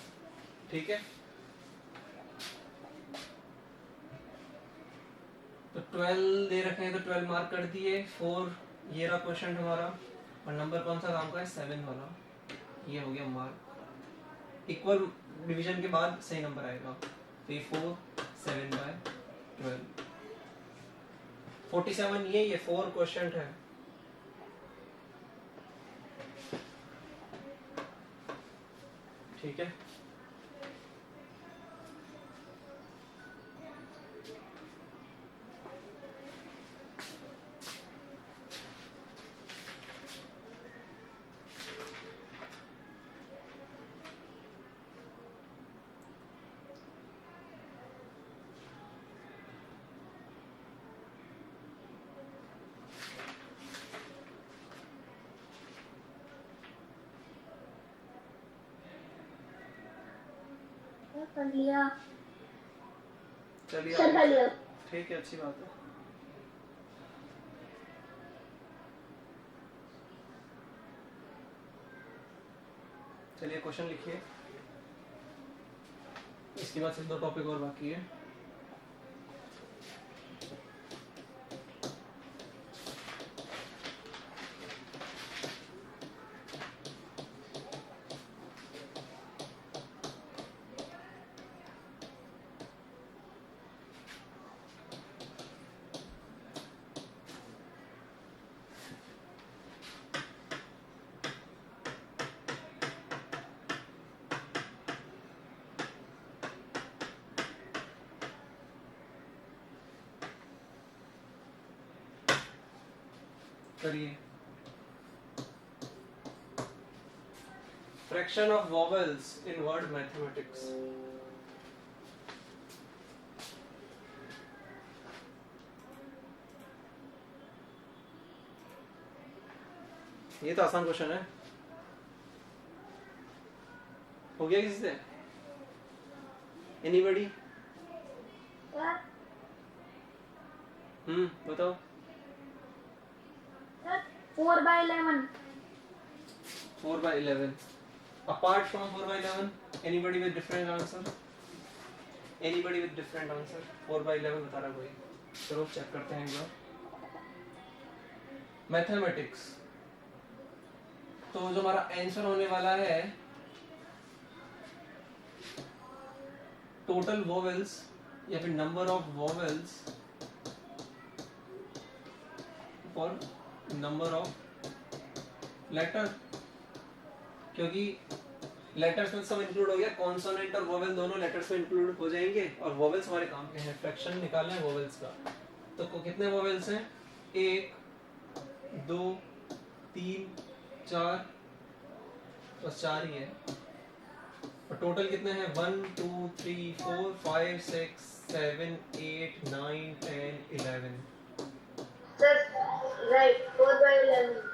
ठीक है। तो 12 दे रखे हैं तो 12 मार्क कर दिए। 4 ये रहा क्वेश्चन हमारा, और नंबर कौन सा काम का है? 7 वाला, ये हो गया मार्क। इक्वल डिवीजन के बाद सही नंबर आएगा, तो ये 4 7/12 47 ये 4 क्वेश्चन है। ठीक है, कर लिया। चलिए सर कर लिया। ठीक है, अच्छी बात है। चलिए क्वेश्चन लिखिए, इसके बाद सिर्फ 2 टॉपिक और बाकी है। करिए। Fraction of vowels in word mathematics. ये तो आसान क्वेश्चन है, हो गया किसी से? एनीबॉडी? बताओ। 4/11 4/11 apart from 4/11, anybody with different answer? Anybody with different answer? 4/11 बता रहा कोई? चलो चेक करते हैं एक बार। मैथमेटिक्स, तो जो हमारा आंसर होने वाला है टोटल वोवेल्स या फिर नंबर ऑफ वोवेल्स और नंबर ऑफ लेटर, क्योंकि लेटर्स में सब इंक्लूड हो गया, कॉन्सोनेंट और वोवेल दोनों लेटर्स में इंक्लूड हो जाएंगे, और वोवेल्स हमारे काम के हैं, फ्रैक्शन निकालना है वोवेल्स का। तो कितने वोवेल्स हैं? 1 2 3 4, बस 4 ही है। और टोटल कितने हैं? 1 2 3 4 5 6 7 8 9 10 11। Sir right 4/11।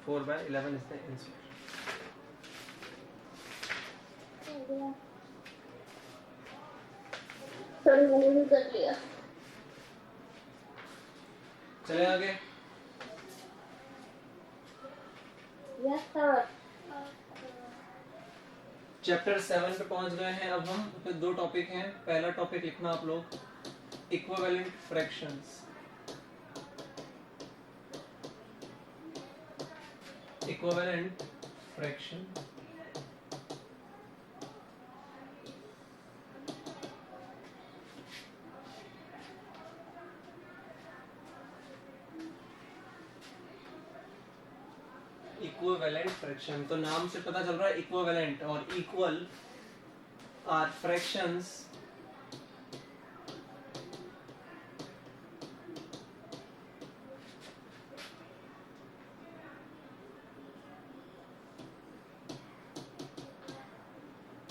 4/11 is the answer. Sir मैंने भी कर लिया। चले आगे। Yes sir. चैप्टर 7 पे पहुंच गए हैं अब हम। फिर 2 टॉपिक हैं। पहला टॉपिक लिखना आप लोग, equivalent fractions. Equivalent fraction equivalent fraction, तो नाम से पता चल रहा है इक्विवेलेंट और equal are fractions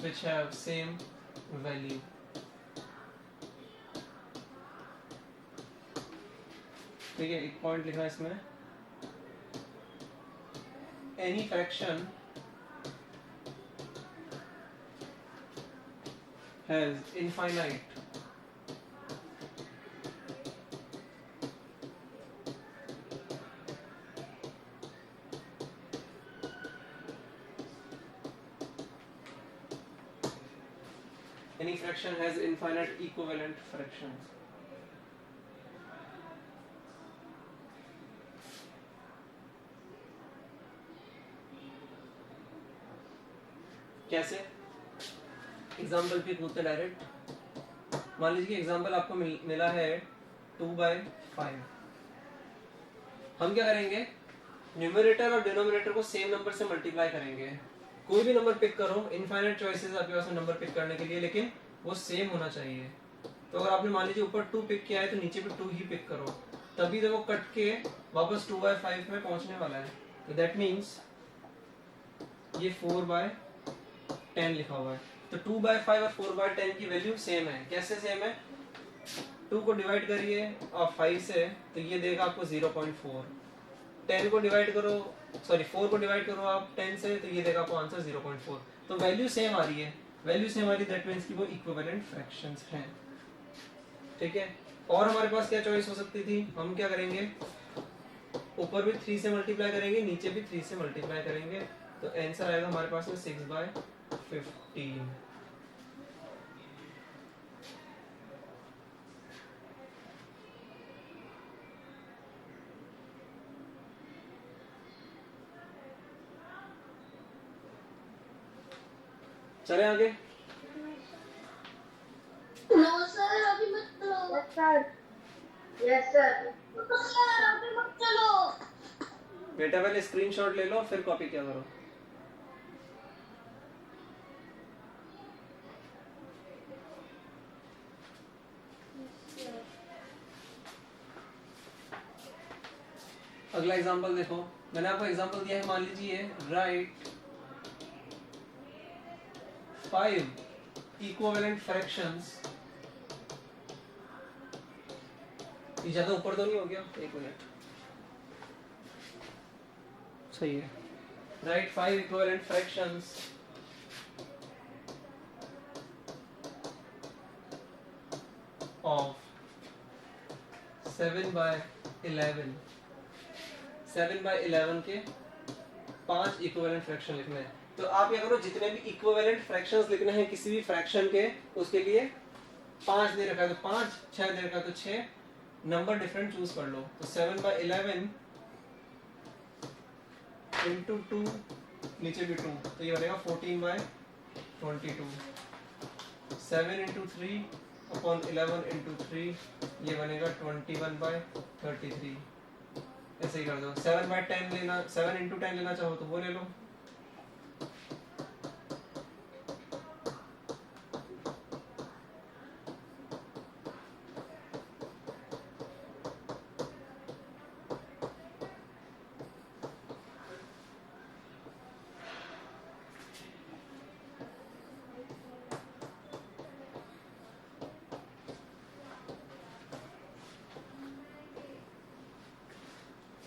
which have same value. ठीक है, एक पॉइंट लिखा है इसमें, any fraction has infinite any fraction has infinite equivalent fractions. कैसे? एग्जाम्पल पे कूदते डायरेक्ट। मान लीजिए एग्जाम्पल आपको मिला है 2/5। हम क्या करेंगे? न्यूमरेटर और डिनोमिनेटर को सेम नंबर से मल्टीप्लाई करेंगे। कोई भी नंबर पिक करो, इनफाइनाइट चॉइसेस आपके पास में नंबर पिक करने के लिए, लेकिन वो सेम होना चाहिए। तो अगर आपने मान लीजिए ऊपर 2 पिक किया है तो नीचे भी 2 ही पिक करो, तभी तो वो कट के वापस 2/5 में पहुंचने वाला है। तो दैट मीन्स ये 4/10 लिखा हुआ है। तो 2/5 और 4/10 की वैल्यू सेम है। कैसे सेम है? 2 को डिवाइड करिए और 5 से, तो ये देगा आपको 0.4। 10 को डिवाइड करो, सॉरी 4 को डिवाइड करो आप 10 से, तो ये देगा आपको आंसर 0.4। तो वैल्यू सेम आ रही है, वैल्यू सेम आ रही है, दैट मींस कि वो इक्विवेलेंट फ्रैक्शंस हैं। ठीक है। और हमारे पास क्या चॉइस हो सकती थी? हम क्या करेंगे, ऊपर भी 3 से मल्टीप्लाई करेंगे, नीचे भी 3 से मल्टीप्लाई करेंगे, तो आंसर आएगा हमारे पास में 6/15। चले आगे। नो सर अभी मत चलो। Yes sir. Yes sir. Sir अभी मत चलो। बेटा पहले स्क्रीनशॉट ले लो, फिर कॉपी क्या करो। अगला एग्जांपल देखो, मैंने आपको एग्जांपल दिया है, मान लीजिए राइट 5 इक्विवेलेंट फ्रैक्शंस। ये ज्यादा ऊपर तो नहीं हो गया? एक मिनट, सही है। Right 5 equivalent fractions of 7/11। 7/11 के 5 इक्विवेलेंट फ्रैक्शन लिखने हैं। तो आप क्या करो, जितने भी इक्विवेलेंट फ्रैक्शंस लिखने हैं किसी भी फ्रैक्शन के, उसके लिए 5 दे रखा है तो 5, 6 दे रखा है तो 6, नंबर डिफरेंट चूज कर लो। तो 7/11 इंटू 2, नीचे भी 2, तो ये बनेगा 14/22। 7 इंटू 3 अपॉन 11 इंटू 3 ये बनेगा 21/33। ऐसे ही कर दो। 7/10 लेना, 7 इंटू 10 लेना चाहो तो वो ले लो।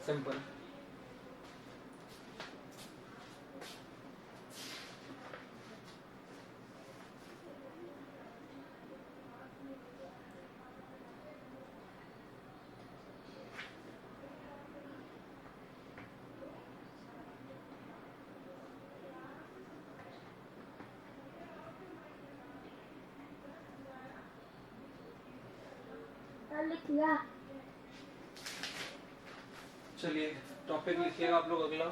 सिंपल। लिख लिया। चलिए टॉपिक लिखिएगा आप लोग अगला।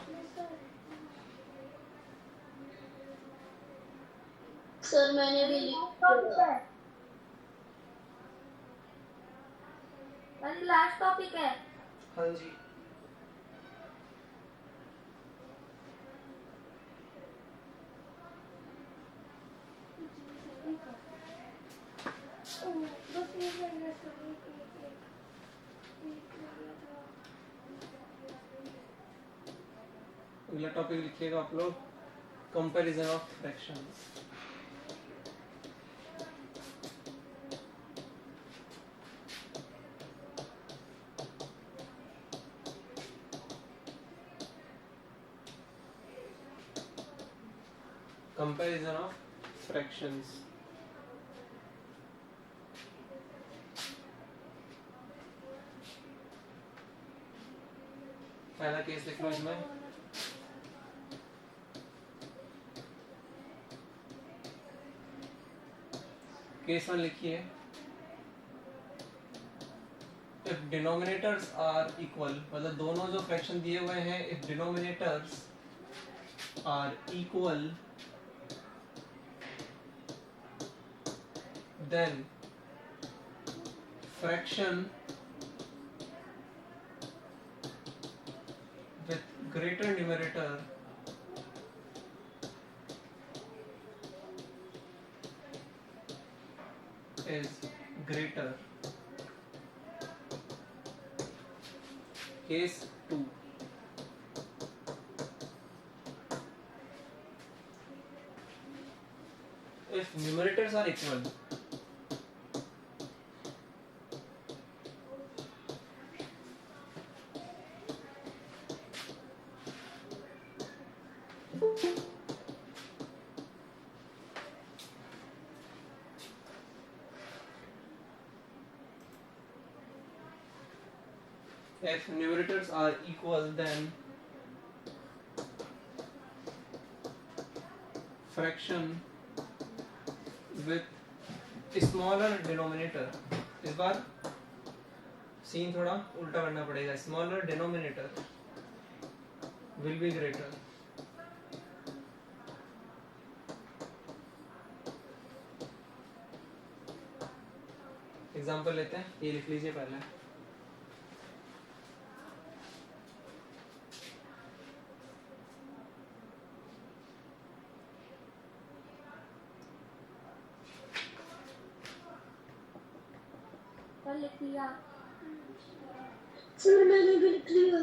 सर मैंने भी लिखा। लास्ट टॉपिक है। हाँ जी। अगला टॉपिक लिखिएगा आप लोग, comparison of fractions. Comparison of fractions. पहला केस लिख लो इसमें। केस 1 लिखिए। इफ डिनोमिनेटर्स आर इक्वल, मतलब दोनों जो फ्रैक्शन दिए हुए हैं, if denominators are equal then fraction with greater numerator is greater. Case 2. If numerators are equal, if numerators are equal, then fraction with smaller denominator, इस बार सीन थोड़ा उल्टा करना पड़ेगा, smaller denominator will be greater. Example लेते हैं, ये लिख लीजिए पहले। लिख लिया सर, मैंने भी लिख लिया।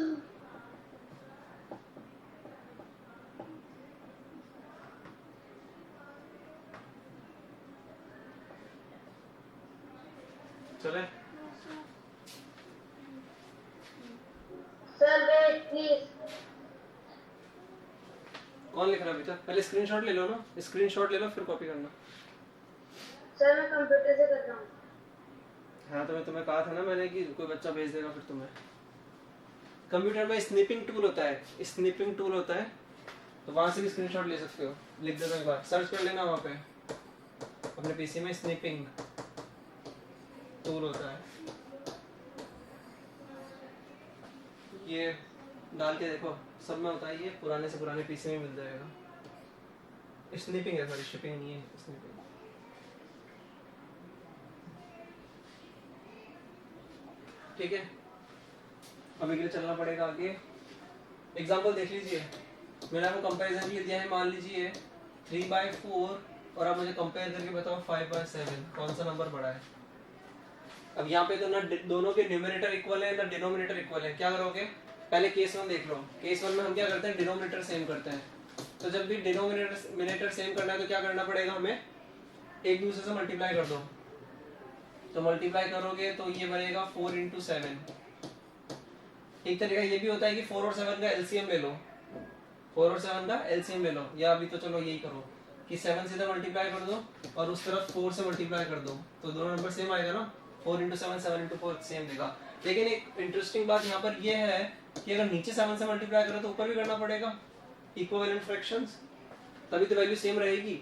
चले सर वेट प्लीज। कौन लिख रहा है बेटा? पहले स्क्रीनशॉट ले लो ना, स्क्रीनशॉट ले लो फिर कॉपी करना। सर मैं कंप्यूटर से कर रहा हूँ। हाँ तो मैं तुम्हें कहा था ना मैंने कि कोई बच्चा भेज देगा फिर तुम्हें। कंप्यूटर में स्निपिंग टूल होता है, स्निपिंग टूल होता है, तो वहां से भी स्क्रीनशॉट ले सकते हो। लिख दो एक बार, सर्च कर लेना वहां पे अपने पीसी में, स्निपिंग टूल होता है। ये डाल के देखो, सब में होता है, ये पुराने से पुराने पीसी में मिल जाएगा। स्निपिंग है, सॉरी शिपिंग नहीं है, स्निपिंग। ठीक है, अभी के लिए चलना पड़ेगा आगे। एग्जाम्पल देख लीजिए, मैंने आपको कंपैरिजन के लिए दिया है, मान लीजिए 3/4 और आप मुझे कंपेयर करके बताओ 5/7 कौन सा नंबर बड़ा है। अब यहाँ पे तो ना दोनों के न्यूमरेटर इक्वल है ना डिनोमिनेटर इक्वल है, क्या करोगे? पहले केस 1 देख लो। केस 1 में हम क्या करते हैं, डिनोमिनेटर सेम करते हैं। तो जब भी डिनोमिनेटर सेम करना है तो क्या करना पड़ेगा हमें, एक दूसरे से मल्टीप्लाई कर दो। तो मल्टीप्लाई करोगे तो ये बनेगा 4 × 7। एक तरीका ये भी होता है कि 4 और 7 का एलसीएम ले लो, 4 और 7 का एलसीएम ले लो, या अभी तो चलो यही करो कि 7 से मल्टीप्लाई कर दो और उस तरफ 4 से मल्टीप्लाई कर दो, तो दोनों नंबर सेम आएगा ना, 4 × 7 7 × 4 सेम देगा। लेकिन एक इंटरेस्टिंग बात यहाँ पर ये है कि अगर नीचे 7 से मल्टीप्लाई करो तो ऊपर भी करना पड़ेगा, इक्विवेलेंट फ्रैक्शंस, तभी तो वैल्यू सेम रहेगी।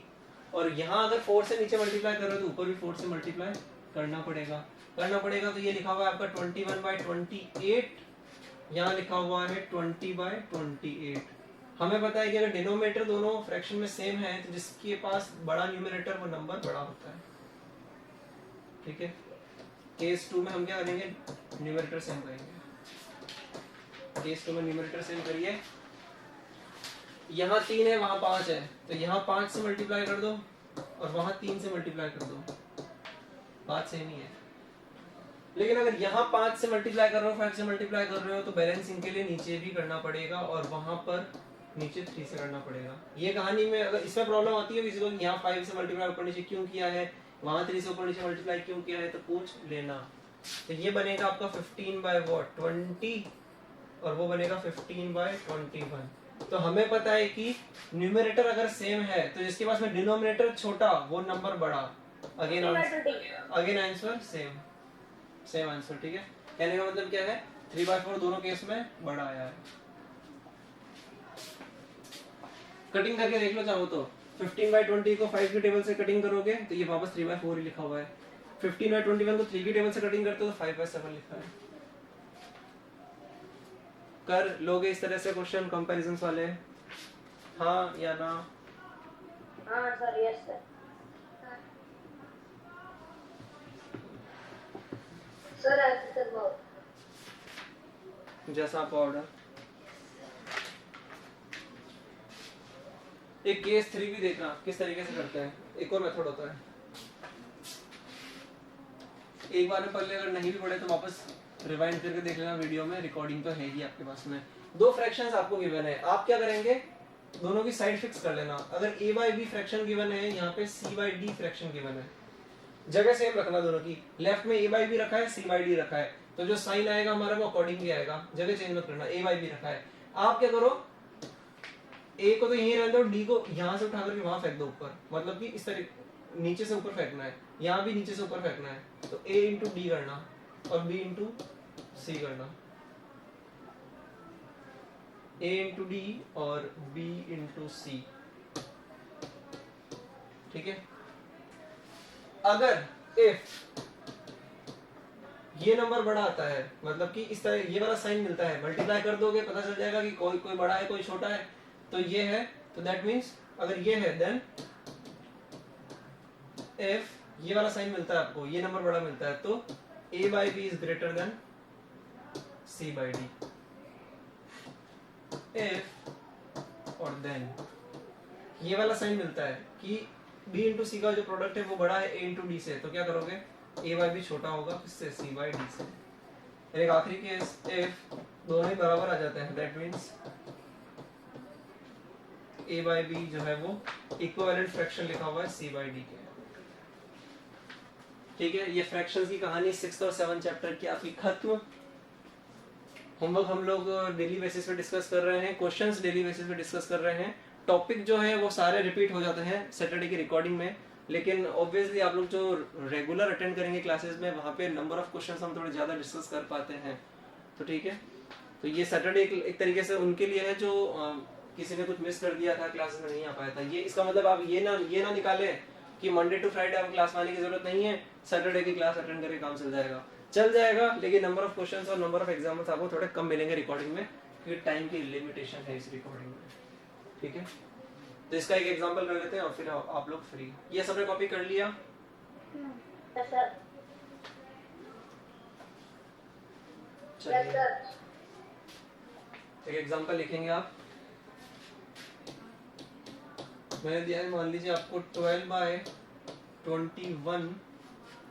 और यहाँ अगर 4 से नीचे मल्टीप्लाई करो तो ऊपर भी 4 से मल्टीप्लाई करना पड़ेगा। तो ये लिखा हुआ है आपका 21/28, यहाँ लिखा हुआ है 20/28। हमें पता है कि अगर डिनोमिनेटर दोनों फ्रैक्शन में सेम है तो जिसके पास बड़ा न्यूमरेटर वो नंबर बड़ा होता है, ठीक है। केस 2 में हम क्या करेंगे, न्यूमरेटर सेम करेंगे। केस 2 में न्यूमरेटर सेम करिए, यहाँ 3 है वहां 5 है, तो यहाँ 5 से मल्टीप्लाई कर दो और वहां 3 से मल्टीप्लाई कर दो, बात सेम ही है। लेकिन अगर यहाँ 5 से मल्टीप्लाई कर रहे हो, 5 से मल्टीप्लाई कर रहे हो तो बैलेंसिंग के लिए नीचे भी करना पड़ेगा और वहां पर नीचे 3 से करना पड़ेगा। ये कहानी में अगर इसमें प्रॉब्लम आती है किसी को, यहाँ 5 से मल्टीप्लाई ऊपर नीचे क्यों किया है, वहां 3 से ऊपर नीचे मल्टीप्लाई क्यों किया है, तो पूछ लेना। तो ये बनेगा आपका 15/20 और वो बनेगा 15/21। तो हमें पता है कि न्यूमरेटर अगर सेम है तो जिसके पास में डिनोमिनेटर छोटा वो नंबर बड़ा। अगेन आंसर सेम आंसर, ठीक है। कहने का मतलब क्या है, 3/4 दोनों केस में बड़ा आया है। कटिंग करके देख लो चाहो तो, 15/20 को 5 की टेबल से कटिंग करोगे तो ये वापस 3/4 ही लिखा हुआ है। 15/21 को 3 की टेबल से कटिंग करते हो तो 5/7 लिखा है। कर लोगे इस तरह से क्वेश्चन कंपैरिजंस वाले, हाँ या ना? हाँ सर, यस सर। सर ऐसे करवाओ, जैसा आपका ऑर्डर। एक केस 3 भी देखना किस तरीके से करते हैं, एक और मेथड होता है। एक बार में पढ़ ले, अगर नहीं भी पढ़े तो वापस रिवाइंड करके देख लेना, वीडियो में रिकॉर्डिंग तो है ही आपके पास में। दो फ्रैक्शंस आपको गिवन है, आप क्या करेंगे, दोनों की साइड फिक्स कर लेना। अगर a/b फ्रैक्शन गिवन है, यहाँ पे c/d फ्रैक्शन गिवन है, जगह सेम रखना दोनों की। लेफ्ट में a/b रखा है, c/d रखा है, तो जो साइन आएगा हमारा वो अकॉर्डिंगली आएगा, जगह चेंज मत करना। a/b रखा है, आप क्या करो, a को तो यहीं रहने दो, d को यहाँ से उठा करके वहां फेंक दो ऊपर, मतलब कि इस तरह नीचे से ऊपर फेंकना है, यहाँ भी नीचे से ऊपर फेंकना है। तो a × d करना और b × c करना, a × d और b × c, ठीक है। अगर इफ ये नंबर बड़ा आता है, मतलब कि इस तरह ये वाला साइन मिलता है, मल्टीप्लाई कर दोगे पता चल जाएगा कि कोई कोई बड़ा है कोई छोटा है, तो ये है, तो दैट मींस अगर ये है देन इफ ये वाला साइन मिलता है आपको, ये नंबर बड़ा मिलता है, तो a/b is greater than c/d। If और देन ये वाला साइन मिलता है कि b × c का जो प्रोडक्ट है वो बड़ा है a × d से, तो क्या करोगे, a/b छोटा होगा किससे, c/d से। एक आखिरी केस, इफ दोनों ही बराबर आ जाते हैं, दैट मींस a/b जो है वो इक्विवेलेंट फ्रैक्शन लिखा हुआ है c/d के, ठीक है। ये फ्रैक्शंस की कहानी 6th और 7th चैप्टर की आपकी खत्म। होमवर्क हम लोग डेली बेसिस पे डिस्कस कर रहे हैं, क्वेश्चंस डेली बेसिस पे डिस्कस कर रहे हैं, टॉपिक जो है वो सारे रिपीट हो जाते हैं सैटरडे की रिकॉर्डिंग में, लेकिन ऑब्वियसली आप लोग जो रेगुलर अटेंड करेंगे क्लासेस में वहाँ पे नंबर ऑफ क्वेश्चंस हम थोड़े ज़्यादा डिस्कस कर पाते हैं, तो ठीक है। तो ये सैटरडे एक तरीके से उनके लिए है जो किसी ने कुछ मिस कर दिया था, क्लासेस में नहीं आ पाया था। ये इसका मतलब आप ये ना निकाले कि मंडे टू फ्राइडे आपको क्लास में आने की जरूरत नहीं है, सैटरडे की क्लास अटेंड करके काम चल जाएगा, लेकिन नंबर ऑफ क्वेश्चंस और नंबर ऑफ एग्जाम्स आपको थोड़े कम मिलेंगे रिकॉर्डिंग में, क्योंकि टाइम की लिमिटेशन है इस रिकॉर्डिंग में, ठीक है। तो इसका एक एग्जांपल कर लेते हैं और फिर आप लोग फ्री। ये सबने कॉपी कर लिया? सर चलिए सर। एक एग्जांपल लिखेंगे आप। मैंने दिया है, मान लीजिए आपको 12/21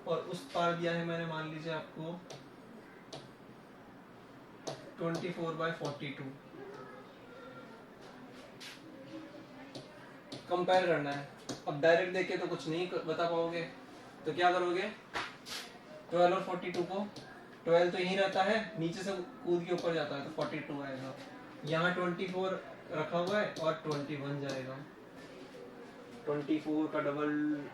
और उस पार दिया है मैंने, मान लीजिए आपको 24/42। कंपेयर करना है। अब डायरेक्ट देख के तो कुछ नहीं बता पाओगे, तो क्या करोगे, 12 और 42 को, 12 तो यहीं रहता है, नीचे से कूद के ऊपर जाता है तो 42 आएगा। यहाँ 24 रखा हुआ है और 21 जाएगा। 24 का डबल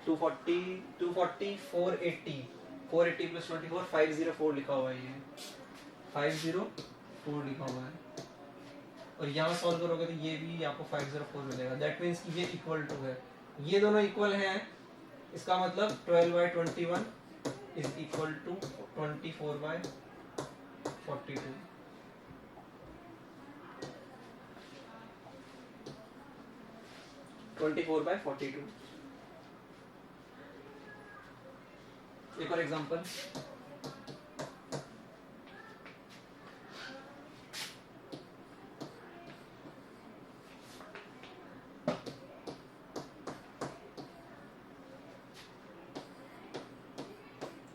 240, 240 480, 480 प्लस 24 504 लिखा हुआ है, ये 504 लिखा हुआ है। और यहाँ सॉल्व करोगे तो ये भी आपको 504 मिलेगा। दैट मीन्स कि ये इक्वल टू है, ये दोनों इक्वल हैं। इसका मतलब 12/21 इज इक्वल टू 24/42। एक और एग्जांपल।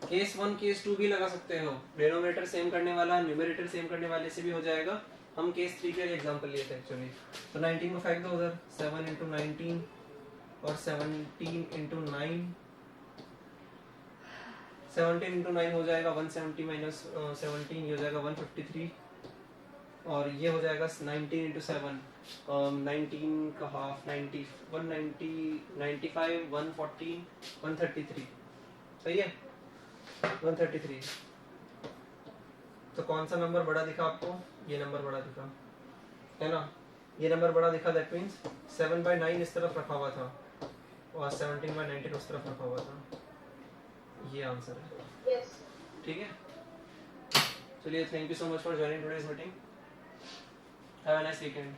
केस 1 केस 2 भी लगा सकते हो, डिनोमिनेटर सेम करने वाला न्यूमरेटर सेम करने वाले से भी हो जाएगा। हम केस 3 के लिए एग्जांपल लिए थे एक्चुअली। तो 19 को फेंक दो उधर, 7 × 19 और 17 × 9, 17 × 9 हो जाएगा 170 - 17, ये हो जाएगा 153, और ये हो जाएगा 19 × 7, 19 का हाफ 90, 190, 95, 114, 133, सही है 133। तो कौन सा नंबर बड़ा दिखा आपको, ये नंबर बड़ा दिखा है ना, ये नंबर बड़ा दिखा। दैट मीन्स 7/9 इस तरफ रखा हुआ था और 17/19 उस तरफ रखा हुआ था। ये आंसर है, यस। ठीक है। चलिए, thank you so much for joining today's meeting. Have a nice weekend.